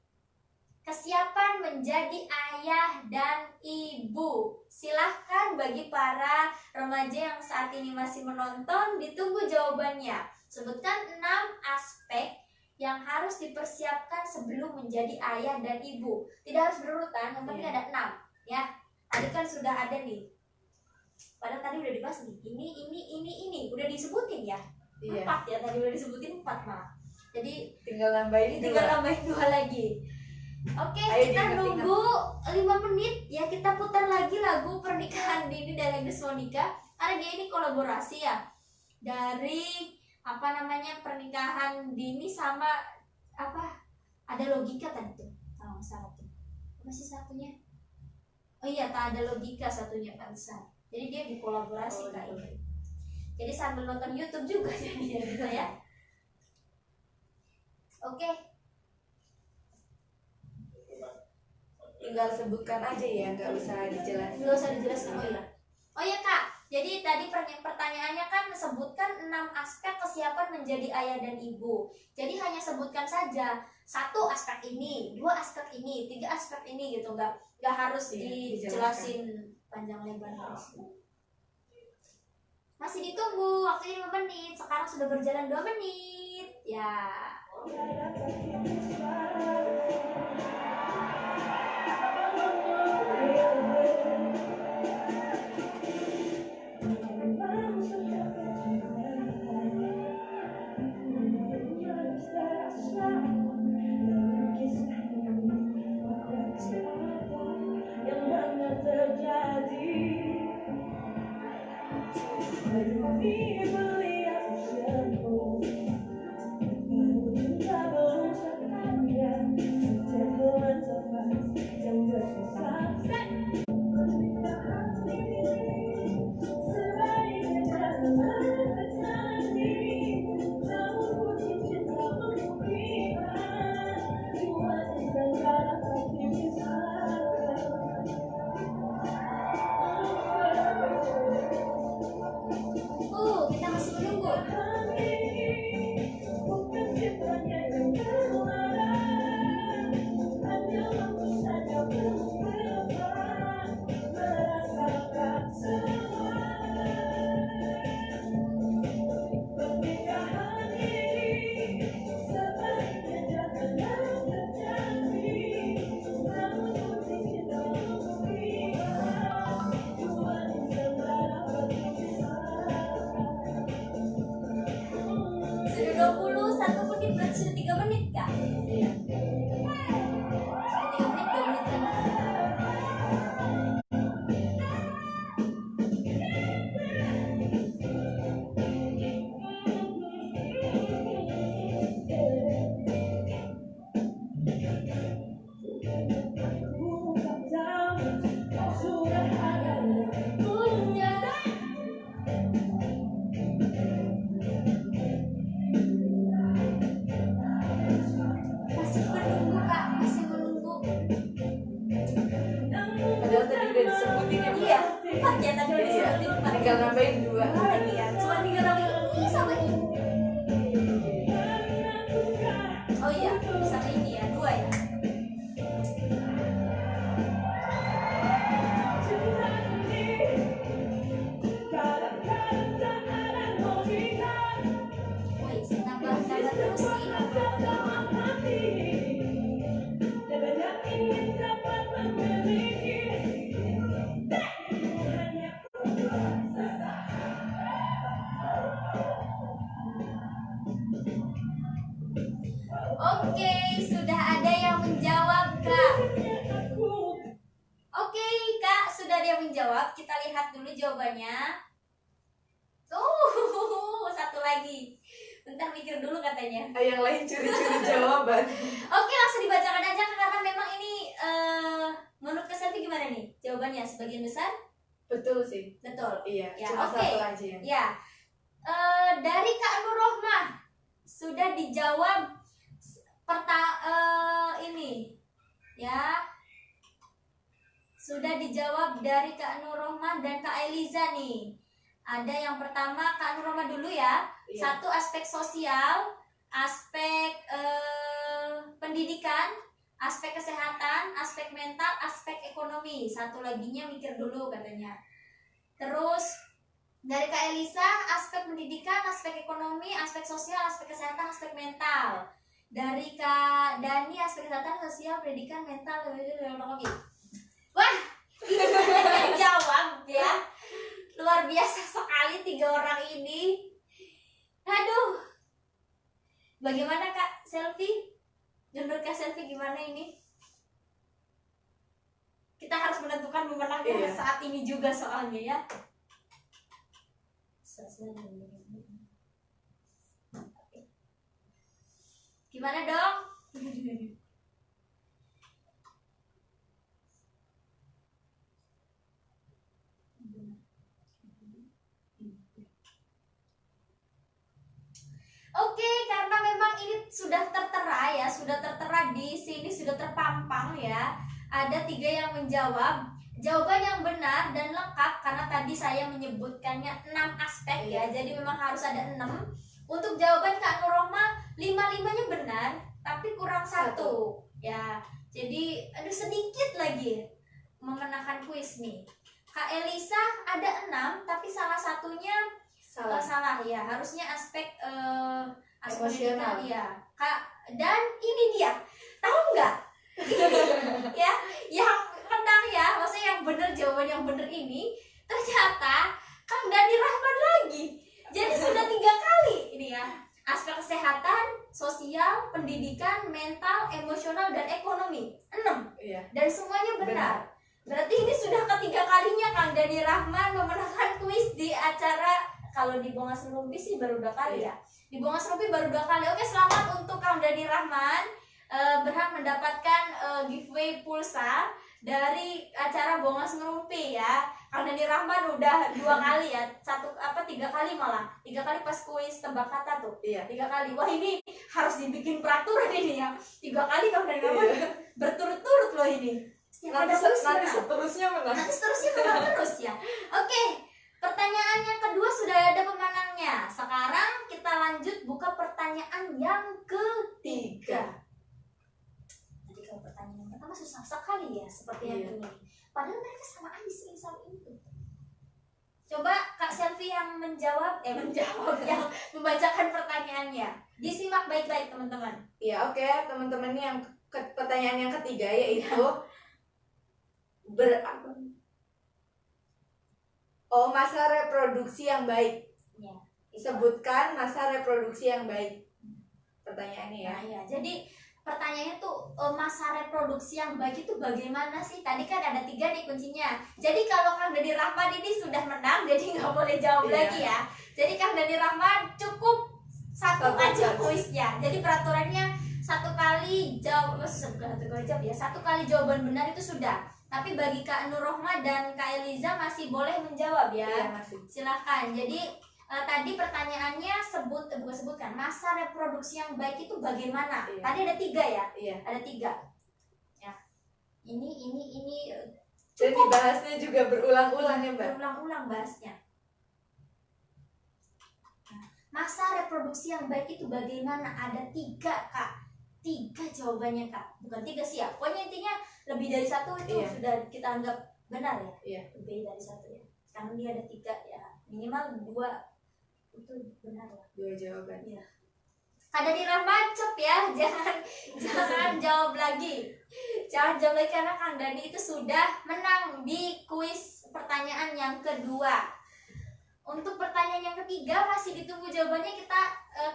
kesiapan menjadi ayah dan ibu. Silahkan bagi para remaja yang saat ini masih menonton, ditunggu jawabannya. Sebutkan 6 aspek yang harus dipersiapkan sebelum menjadi ayah dan ibu. Tidak harus berurutan, yang penting ada 6 ya. Tadi kan sudah ada nih. Padahal tadi udah dibahas nih. Ini udah disebutin ya. 4 ya, tadi udah disebutin 4 malah. Jadi tinggal nambahin 2 lagi. Oke, kita nunggu 5 menit ya, kita putar lagi lagu Pernikahan Dini dari Agnes Monica. Karena dia ini kolaborasi ya, dari pernikahan dini sama ada logika tadi tuh. Salah tuh. Apa sih satunya? Oh iya, tak ada logika satunya pantesan. Jadi dia dikolaborasi Kak ini. Jadi sambil nonton YouTube juga jadinya gitu ya. Oke. Tinggal sebutkan aja ya, nggak usah dijelaskan. Nggak usah dijelaskan. Oh iya Kak, jadi tadi pertanyaannya kan sebutkan 6 aspek kesiapan menjadi ayah dan ibu. Jadi hanya sebutkan saja 1 aspek ini, 2 aspek ini, 3 aspek ini gitu, nggak harus dijelasin panjang lebar terus. Masih ditunggu, waktunya 5 menit. Sekarang sudah berjalan 2 menit. Ya. Kita masih menunggu. Sudah 21 menit, berarti sudah 3 menit kak? Iya. Sudah 3 menit, 2 menit lagi. Masih menunggu kak, masih menunggu. Padahal tadi udah disebutin ya, Mbak. Iya, 4 ya tadi udah Iya. disebutin 4. Tinggal nambahin 2 lagi ya, cuma 3 nambahin ini sama ini. Oh iya, sama ini ya, 2 ya. Wih, tambah terus sih. Oke, sudah ada yang menjawab kak. Oke kak, sudah ada yang menjawab. Kita lihat dulu jawabannya. Satu lagi. Bentar mikir dulu katanya. Yang lain curi-curi jawaban. Oke, langsung dibacakan aja Kak, karena memang ini menurut Kak Selvi gimana nih jawabannya? Sebagian besar Betul sih. betul. Iya, Ya, cuma oke. 1 aja yang. Ya, dari Kak Nur Rohmah sudah dijawab ini ya, sudah dijawab dari Kak Nur Rohmah dan Kak Eliza nih. Ada yang pertama Kak Nur Rohmah dulu ya. Iya. 1 aspek sosial, aspek pendidikan, aspek kesehatan, aspek mental, aspek ekonomi. 1 laginya mikir dulu katanya. Terus dari Kak Elisa, aspek pendidikan, aspek ekonomi, aspek sosial, aspek kesehatan, aspek mental. Dari Kak Dani, aspek kesehatan, sosial, pendidikan, mental, ekonomi. Wah, ini banyak yang jawab ya. Luar biasa sekali 3 orang ini. Aduh. Bagaimana Kak Selvi? Menurut Kak Selvi gimana ini? Kita harus menentukan pemenangnya saat ini juga soalnya ya. Gimana dong? Oke, karena memang ini sudah tertera ya, sudah tertera di sini, sudah terpampang ya. Ada 3 yang menjawab. Jawaban yang benar dan lengkap karena tadi saya menyebutkannya 6 aspek ya. Jadi memang harus ada 6. Untuk jawaban Kak Nur Rohmah 5-5-nya benar, tapi kurang 1 ya. Jadi aduh sedikit lagi memenangkan kuis nih. Kak Elisa ada 6, tapi salah satunya salah ya. Harusnya aspek aspek Emosional. ya. Kak, dan ini dia. Tahu nggak? Ini ya, yang menang ya, maksudnya yang bener, jawaban yang bener ini ternyata Kang Dani Rahman lagi. Jadi sudah 3 kali ini ya. Aspek kesehatan, sosial, pendidikan, mental, emosional, dan ekonomi. 6. Iya. Dan semuanya benar. Berarti ini sudah ketiga kalinya Kang Dani Rahman memenangkan kuis di acara. Kalau di Bongas Rumpi sih baru 2 kali ya. Di Bongas Rumpi baru 2 kali. Oke, selamat untuk Kang Dani Rahman, berhak mendapatkan giveaway pulsa dari acara Bongas Ngerumpi ya. Kang Dani Rahman udah 2 kali ya, 3 kali malah. 3 kali pas kuis tebak kata tuh. Iya. 3 kali. Wah, ini harus dibikin peraturan ini ya. 3 kali Kang Dani Rahman berturut-turut loh ini. Nanti seterusnya menang. Nanti seterusnya menang terus ya. Oke, pertanyaan yang kedua sudah ada pemenangnya. Sekarang kita lanjut buka pertanyaan yang ketiga. Jadi kalau pertanyaan yang pertama susah sekali ya, seperti yang ini. Padahal mereka sama aja sama itu. Coba Kak Selvi yang menjawab yang membacakan pertanyaannya. Disimak baik-baik teman-teman. Iya, oke, teman-teman, yang pertanyaan yang ketiga yaitu masa reproduksi yang baik. Ya. Sebutkan masa reproduksi yang baik. Pertanyaannya ya. Nah, ya. Jadi pertanyaannya tuh masa reproduksi yang baik itu bagaimana sih? Tadi kan ada 3 nih kuncinya. Jadi kalau Kang Dani Rahman ini sudah menang, jadi nggak boleh jawab lagi ya. Jadi Kang Dani Rahman cukup satu aja kuisnya. Jadi peraturannya 1 kali jawab, ya. 1 kali jawaban benar itu sudah. Tapi bagi Kak Nur Rohma dan Kak Eliza masih boleh menjawab ya. Iya, masih. Silahkan. Jadi tadi pertanyaannya bukan sebutkan masa reproduksi yang baik itu bagaimana? Iya. Tadi ada 3 ya? Iya. Ada 3. Ya. Ini Dan dibahasnya juga berulang-ulang ya, Mbak. Berulang-ulang bahasnya. Masa reproduksi yang baik itu bagaimana? Ada 3, Kak. 3 jawabannya, Kak. Bukan 3 sih ya. Pokoknya intinya lebih dari 1 itu sudah kita anggap benar ya. Iya. Lebih dari 1 ya. Karena dia ada 3 ya. Minimal 2 itu benar ya. 2 jawaban. Iya. Kak Dani Rahman cep ya. Jangan jawab lagi. Jangan jawab lagi karena Kang Dani itu sudah menang di kuis pertanyaan yang kedua. Untuk pertanyaan yang ketiga masih ditunggu jawabannya. Kita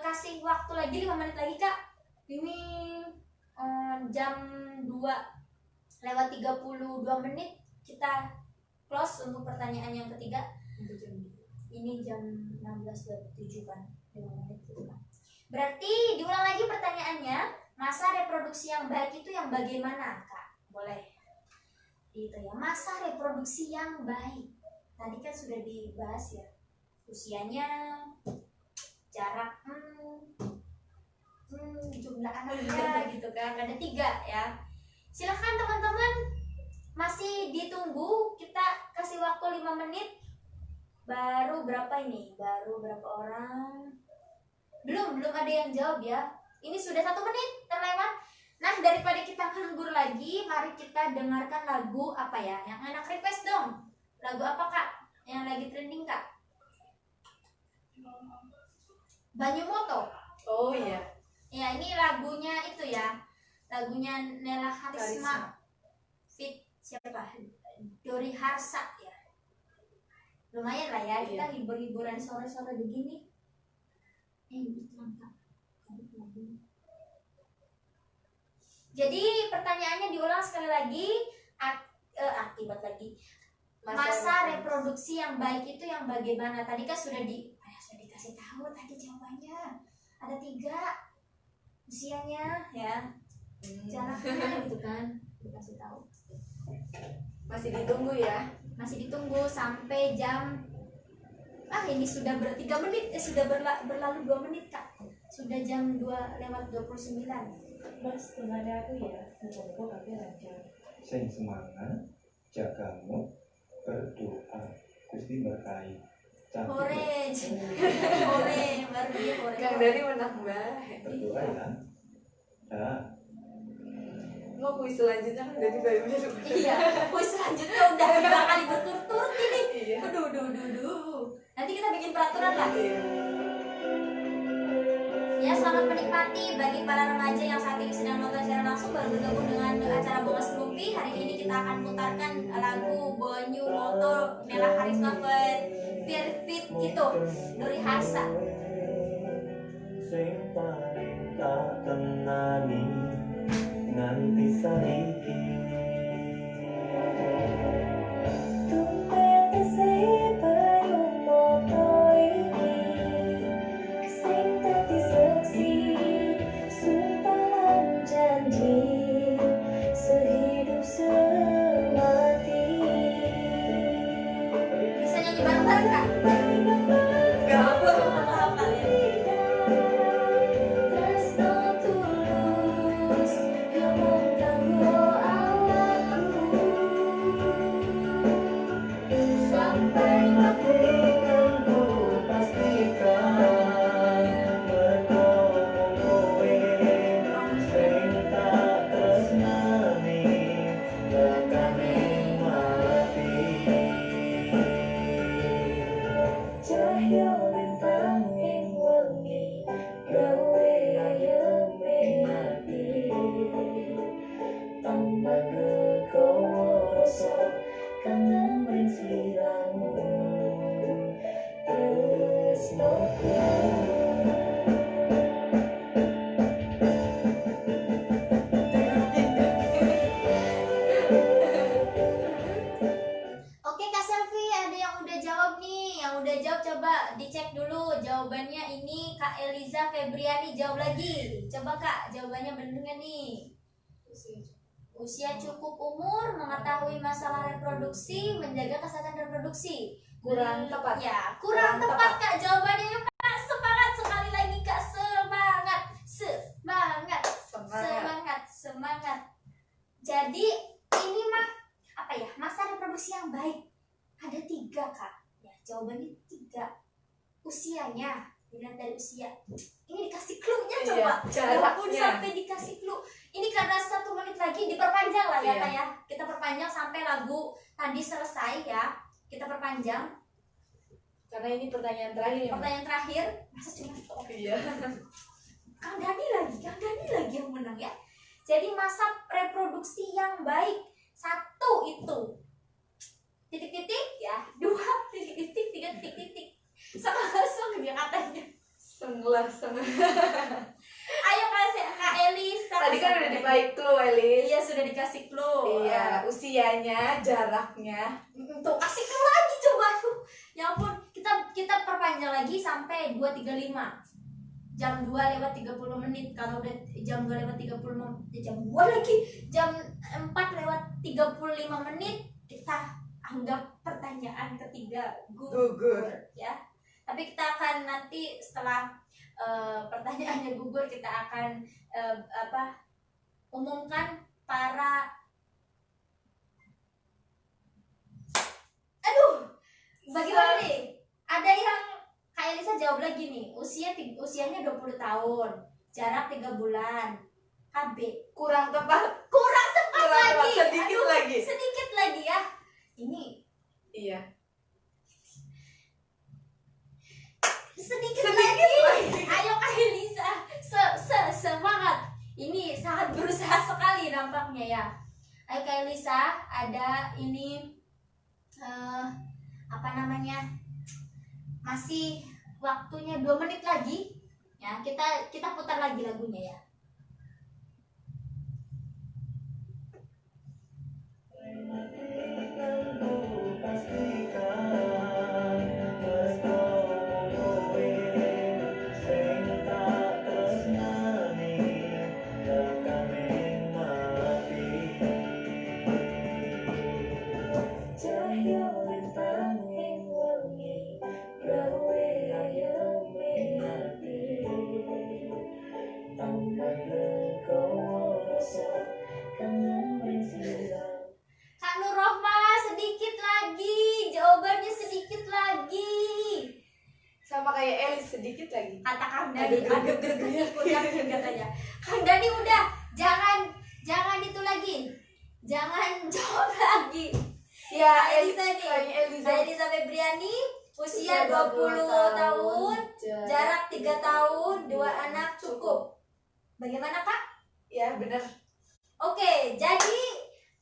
kasih waktu lagi 5 menit lagi, Kak. Ini jam 2:32 kita close untuk pertanyaan yang ketiga. Ini jam 16:27 kan, 5 menit gitu kan. Berarti diulang lagi pertanyaannya, masa reproduksi yang baik itu yang bagaimana, Kak? Boleh. Itu ya, masa reproduksi yang baik. Tadi kan sudah dibahas ya. Usianya, jarak, jumlah anaknya gitu kan. Ada 3 ya. Silahkan teman-teman, masih ditunggu. Kita kasih waktu 5 menit. Baru berapa ini? Baru berapa orang? Belum ada yang jawab ya. Ini sudah 1 menit terlewat. Nah, daripada kita nganggur lagi, mari kita dengarkan lagu apa ya? Yang enak request dong. Lagu apa, Kak? Yang lagi trending, Kak? Banyumoto. Oh iya. Ya, ini lagunya itu ya. Lagunya Nela Karisma. Fit siapa? Dori Harsa ya. Lumayan lah ya, kita hibur-hiburan sore-sore begini. Itu lengkap. Jadi pertanyaannya diulang sekali lagi. Akibat lagi. Masa reproduksi yang baik itu yang bagaimana? Tadi kan sudah dikasih tahu tadi jawabannya. Ada 3. Usianya ya. Jaraknya gitu kan. Dikasih tahu. Masih ditunggu ya. Masih ditunggu sampai jam ini sudah 3 menit sudah berlalu 2 menit, Kak. Sudah jam 2:29. Mas, temannya aku ya, moga-moga kakek lancar. Sing semangat, jaga mood, berdoa, Gusti berkahi. Hore, baru dia hore. Kang Dani menang, Mbak. Berdoa ya. Ya. Mau kuis selanjutnya kan dari baru. Iya, kuis selanjutnya udah 5 kali berturut-turut bikin peraturan lah. Ya, selamat menikmati bagi para remaja yang saat ini sedang nonton secara langsung baru bergabung dengan acara Bongas Ngerumpi. Hari ini kita akan putarkan lagu Bonyu Moto Nela Karisma Fit itu Nuri Harsa. Sing paling tak tenani nganti saiki tumpet sing payung moto iki sing dadi saksi sumpah lan janji sehidup semati. Bisa nyanyi bareng-bareng Kak? Gak apa. Hafal ya. Tresno tulus ngomong kanggo awakku sampai mati kanggo pastikan mergo kowe sing tak tresnani tekane mati. Cahya lintang ing wengi gawe ayeme ati tambah gegowo rasa kangen ring sliramu tresnoku. Oke Kak Selvi, ada yang udah jawab nih. Yang udah jawab coba dicek dulu jawabannya. Ini Kak Eliza Febriani jawab lagi. Coba Kak, jawabannya bener nggak nih? Usia cukup umur, mengetahui masalah reproduksi, menjaga kesehatan reproduksi. Kurang tepat. Ya, kurang tepat Kak jawabannya ya Kak. Semangat sekali lagi Kak, semangat. Semangat. Semangat. Jadi ini mah apa ya, masa reproduksi yang baik ada 3 Kak. Ya, jawabannya 3. Usianya, dilihat dari usia. Ini dikasih clue-nya coba. Iya, Walaupun jaraknya. sampai dikasih clue. Ini karena 1 menit lagi diperpanjang lah ya Iya. Kak ya. Kita perpanjang sampai lagu tadi selesai ya. Kita perpanjang. Karena ini pertanyaan terakhir ya. Pertanyaan terakhir, masa cuma Iya. Kang Dani lagi yang menang ya. Jadi masa reproduksi yang baik 1 itu titik-titik ya, 2 titik-titik, 3 titik-titik. Sama dia katanya. Setengah. Ayo Kak Elis. Tadi kan udah dibaik clue, Elis. Iya, sudah dikasih clue. Iya, usianya, jaraknya. Tuh kasih clue lagi coba tuh. Ya ampun, kita perpanjang lagi sampai 2.35. Jam 2 lewat 30 menit. Kalau udah jam 2 lewat 30 jam 2 lagi. Jam 4 lewat 35 menit kita anggap pertanyaan ketiga gugur ya. Tapi kita akan nanti setelah pertanyaannya gugur kita akan umumkan para bagaimana nih? Ada yang Kak Elisa jawab lagi nih. Usianya 20 tahun, jarak 3 bulan. KB Kurang tepat. lagi. Sedikit Aduh, lagi. sedikit lagi ya. Ini Iya. sedikit lagi. Ayo Kak Elisa, semangat. Ini sangat berusaha sekali nampaknya ya. Ayo Kak Elisa, ada ini apa namanya? Masih waktunya 2 menit lagi. Ya, kita putar lagi lagunya ya. Kak Nur Rohma, sedikit lagi. Jawabannya sedikit lagi. Sama kayak Elis, sedikit lagi. Kata Kang Dani, Aduh, ikut yakin katanya. Kang Dani udah, jangan itu lagi. Jangan jawab lagi. Ya, Elisa nih. Elisa. Elisa Febriani, usia 20 tahun, jarak 3 tahun, 2 anak cukup. Bagaimana Kak? Ya benar. Oke, jadi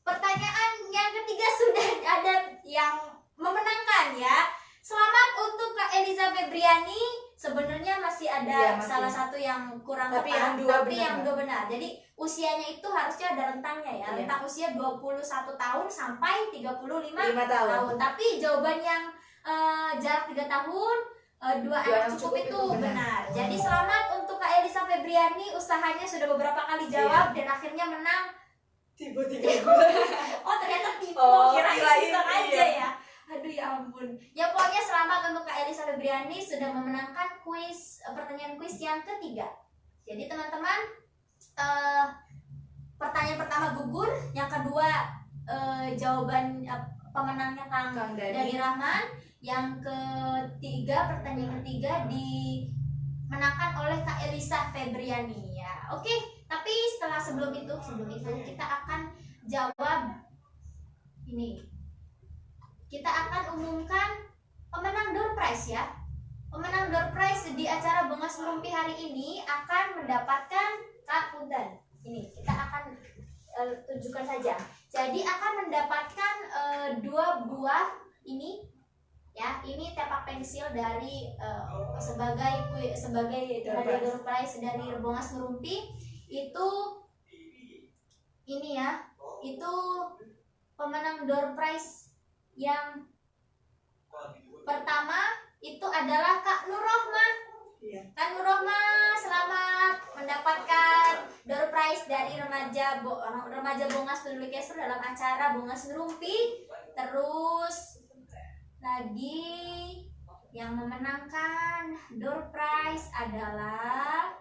pertanyaan yang ketiga sudah ada yang memenangkan ya. Selamat untuk Kak Eliza Febriani. Sebenarnya masih ada Iya, masih. salah satu yang kurang Tapi tepat, yang dua tapi benar, yang Mbak. dua benar. Jadi usianya itu harusnya ada rentangnya ya. Iya. Rentang usia 21 tahun sampai 35 5 tahun. Tapi jawaban yang jarak 3 tahun, 2 anak cukup itu benar. Jadi selamat untuk Kak Eliza Febriani, usahanya sudah beberapa kali jawab dan akhirnya menang. Tiba-tiba. Oh ternyata tipu, Oh, kirain kirain, bisa aja iya. ya. Aduh ya ampun. Ya pokoknya selamat untuk Kak Eliza Febriani sudah memenangkan pertanyaan kuis yang ketiga. Jadi teman-teman, pertanyaan pertama gugur, yang kedua jawaban pemenangnya Kang Kang Dani. Dani Rahman, yang ketiga pertanyaan ketiga dimenangkan oleh Kak Eliza Febriani ya. Oke, tapi sebelum itu kita akan jawab ini. Kita akan umumkan pemenang door prize ya. Pemenang door prize di acara Bongas Merumpi hari ini akan mendapatkan Kak Punten. Ini kita akan tunjukkan saja. Jadi akan mendapatkan 2 buah ini ya. Ini tepak pensil dari sebagai hadiah door prize dari Bongas Merumpi. Itu ini ya. Itu pemenang door prize yang pertama itu adalah Kak Nur Rohma. Iya. Kak Nur Rohma, selamat mendapatkan door prize dari remaja Bongas Peduli Kesru dalam acara Bongas Ngerumpi. Terus lagi yang memenangkan door prize adalah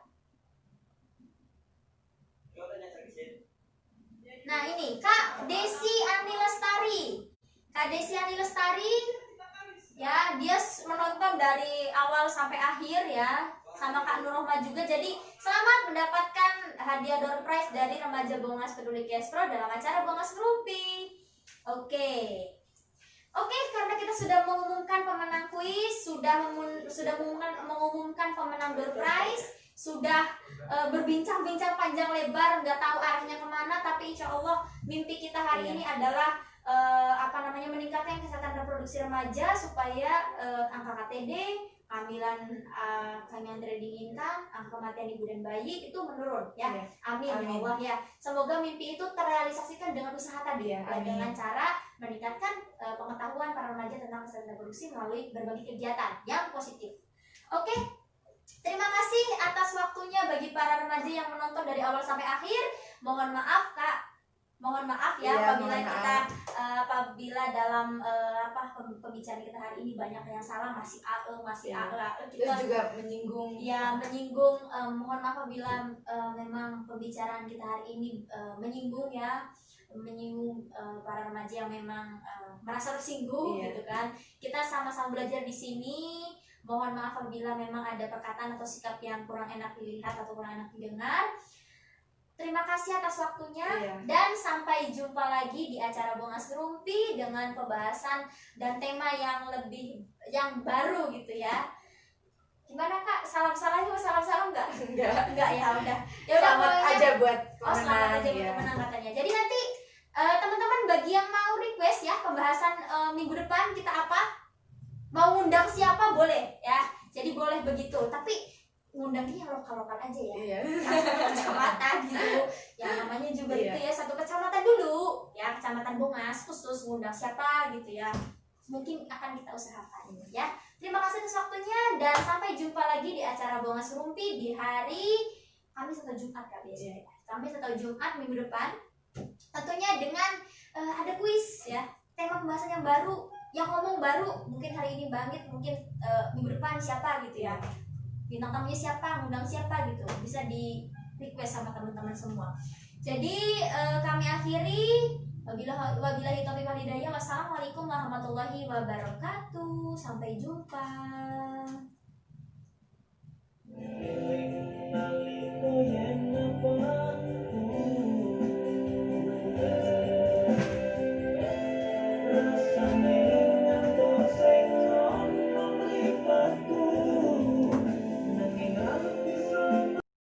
nah ini Kak Desi Ani Lestari. Kak Desi Ani Lestari ya, dia menonton dari awal sampai akhir ya, sama Kak Nur Rohma juga. Jadi selamat mendapatkan hadiah door prize dari remaja Bongas Peduli Kespro dalam acara Bongas Ngerumpi. Oke, karena kita sudah mengumumkan pemenang kuis, sudah mengumumkan pemenang door prize, sudah berbincang-bincang panjang lebar, nggak tahu arahnya kemana, tapi insya Allah mimpi kita hari ini adalah meningkatkan kesehatan reproduksi remaja supaya angka KTD, kehamilan kami yang tidak diinginkan, angka kematian ibu dan bayi itu menurun ya. Iya. Amin ya Allah ya. Semoga mimpi itu terrealisasikan dengan usaha tadi Iya, ya, amin. dengan cara meningkatkan pengetahuan para remaja tentang kesehatan reproduksi melalui berbagai kegiatan yang positif. Oke. Terima kasih atas waktunya bagi para remaja yang menonton dari awal sampai akhir. Mohon maaf Kak. Mohon maaf ya, Iya, apabila mohon kita apabila dalam pembicaraan kita hari ini banyak yang salah, masih Iya. kita Terus juga menyinggung. ya menyinggung. Mohon maaf apabila memang pembicaraan kita hari ini menyinggung para remaja yang memang merasa tersinggung. Iya. Gitu kan. Kita sama-sama belajar di sini. Mohon maaf apabila memang ada perkataan atau sikap yang kurang enak dilihat atau kurang enak didengar. Terima kasih atas waktunya. Iya. Dan sampai jumpa lagi di acara Bongas Ngerumpi dengan pembahasan dan tema yang baru gitu ya. Gimana Kak? Salam-salam enggak? Enggak ya, udah. Ya udah Selamat pokoknya- aja buat Oh, selamat aja buat ya. pemenang katanya. Jadi nanti teman-teman bagi yang mau request ya pembahasan minggu depan kita apa? Mau ngundang siapa boleh ya. Jadi boleh begitu. Tapi ngundangnya yang lokal-lokal aja ya. Iya. Yang satu kecamatan gitu. Yang namanya juga Iya. itu ya, satu kecamatan dulu. Ya, kecamatan Bongas khusus ngundang siapa gitu ya. Mungkin akan kita usahakan ya. Terima kasih atas waktunya dan sampai jumpa lagi di acara Bongas Ngerumpi di hari Kamis atau Jumat Kak biasanya. Kamis atau Jumat minggu depan. Tentunya dengan ada kuis ya. Tema pembahasan yang baru, yang ngomong baru. Mungkin hari ini Bangit, mungkin minggu depan siapa gitu ya. Bintang tamunya siapa, ngundang siapa gitu. Bisa di request sama teman-teman semua. Jadi kami akhiri. Wabillahi taufiq wal hidayah. Wassalamualaikum warahmatullahi wabarakatuh. Sampai jumpa.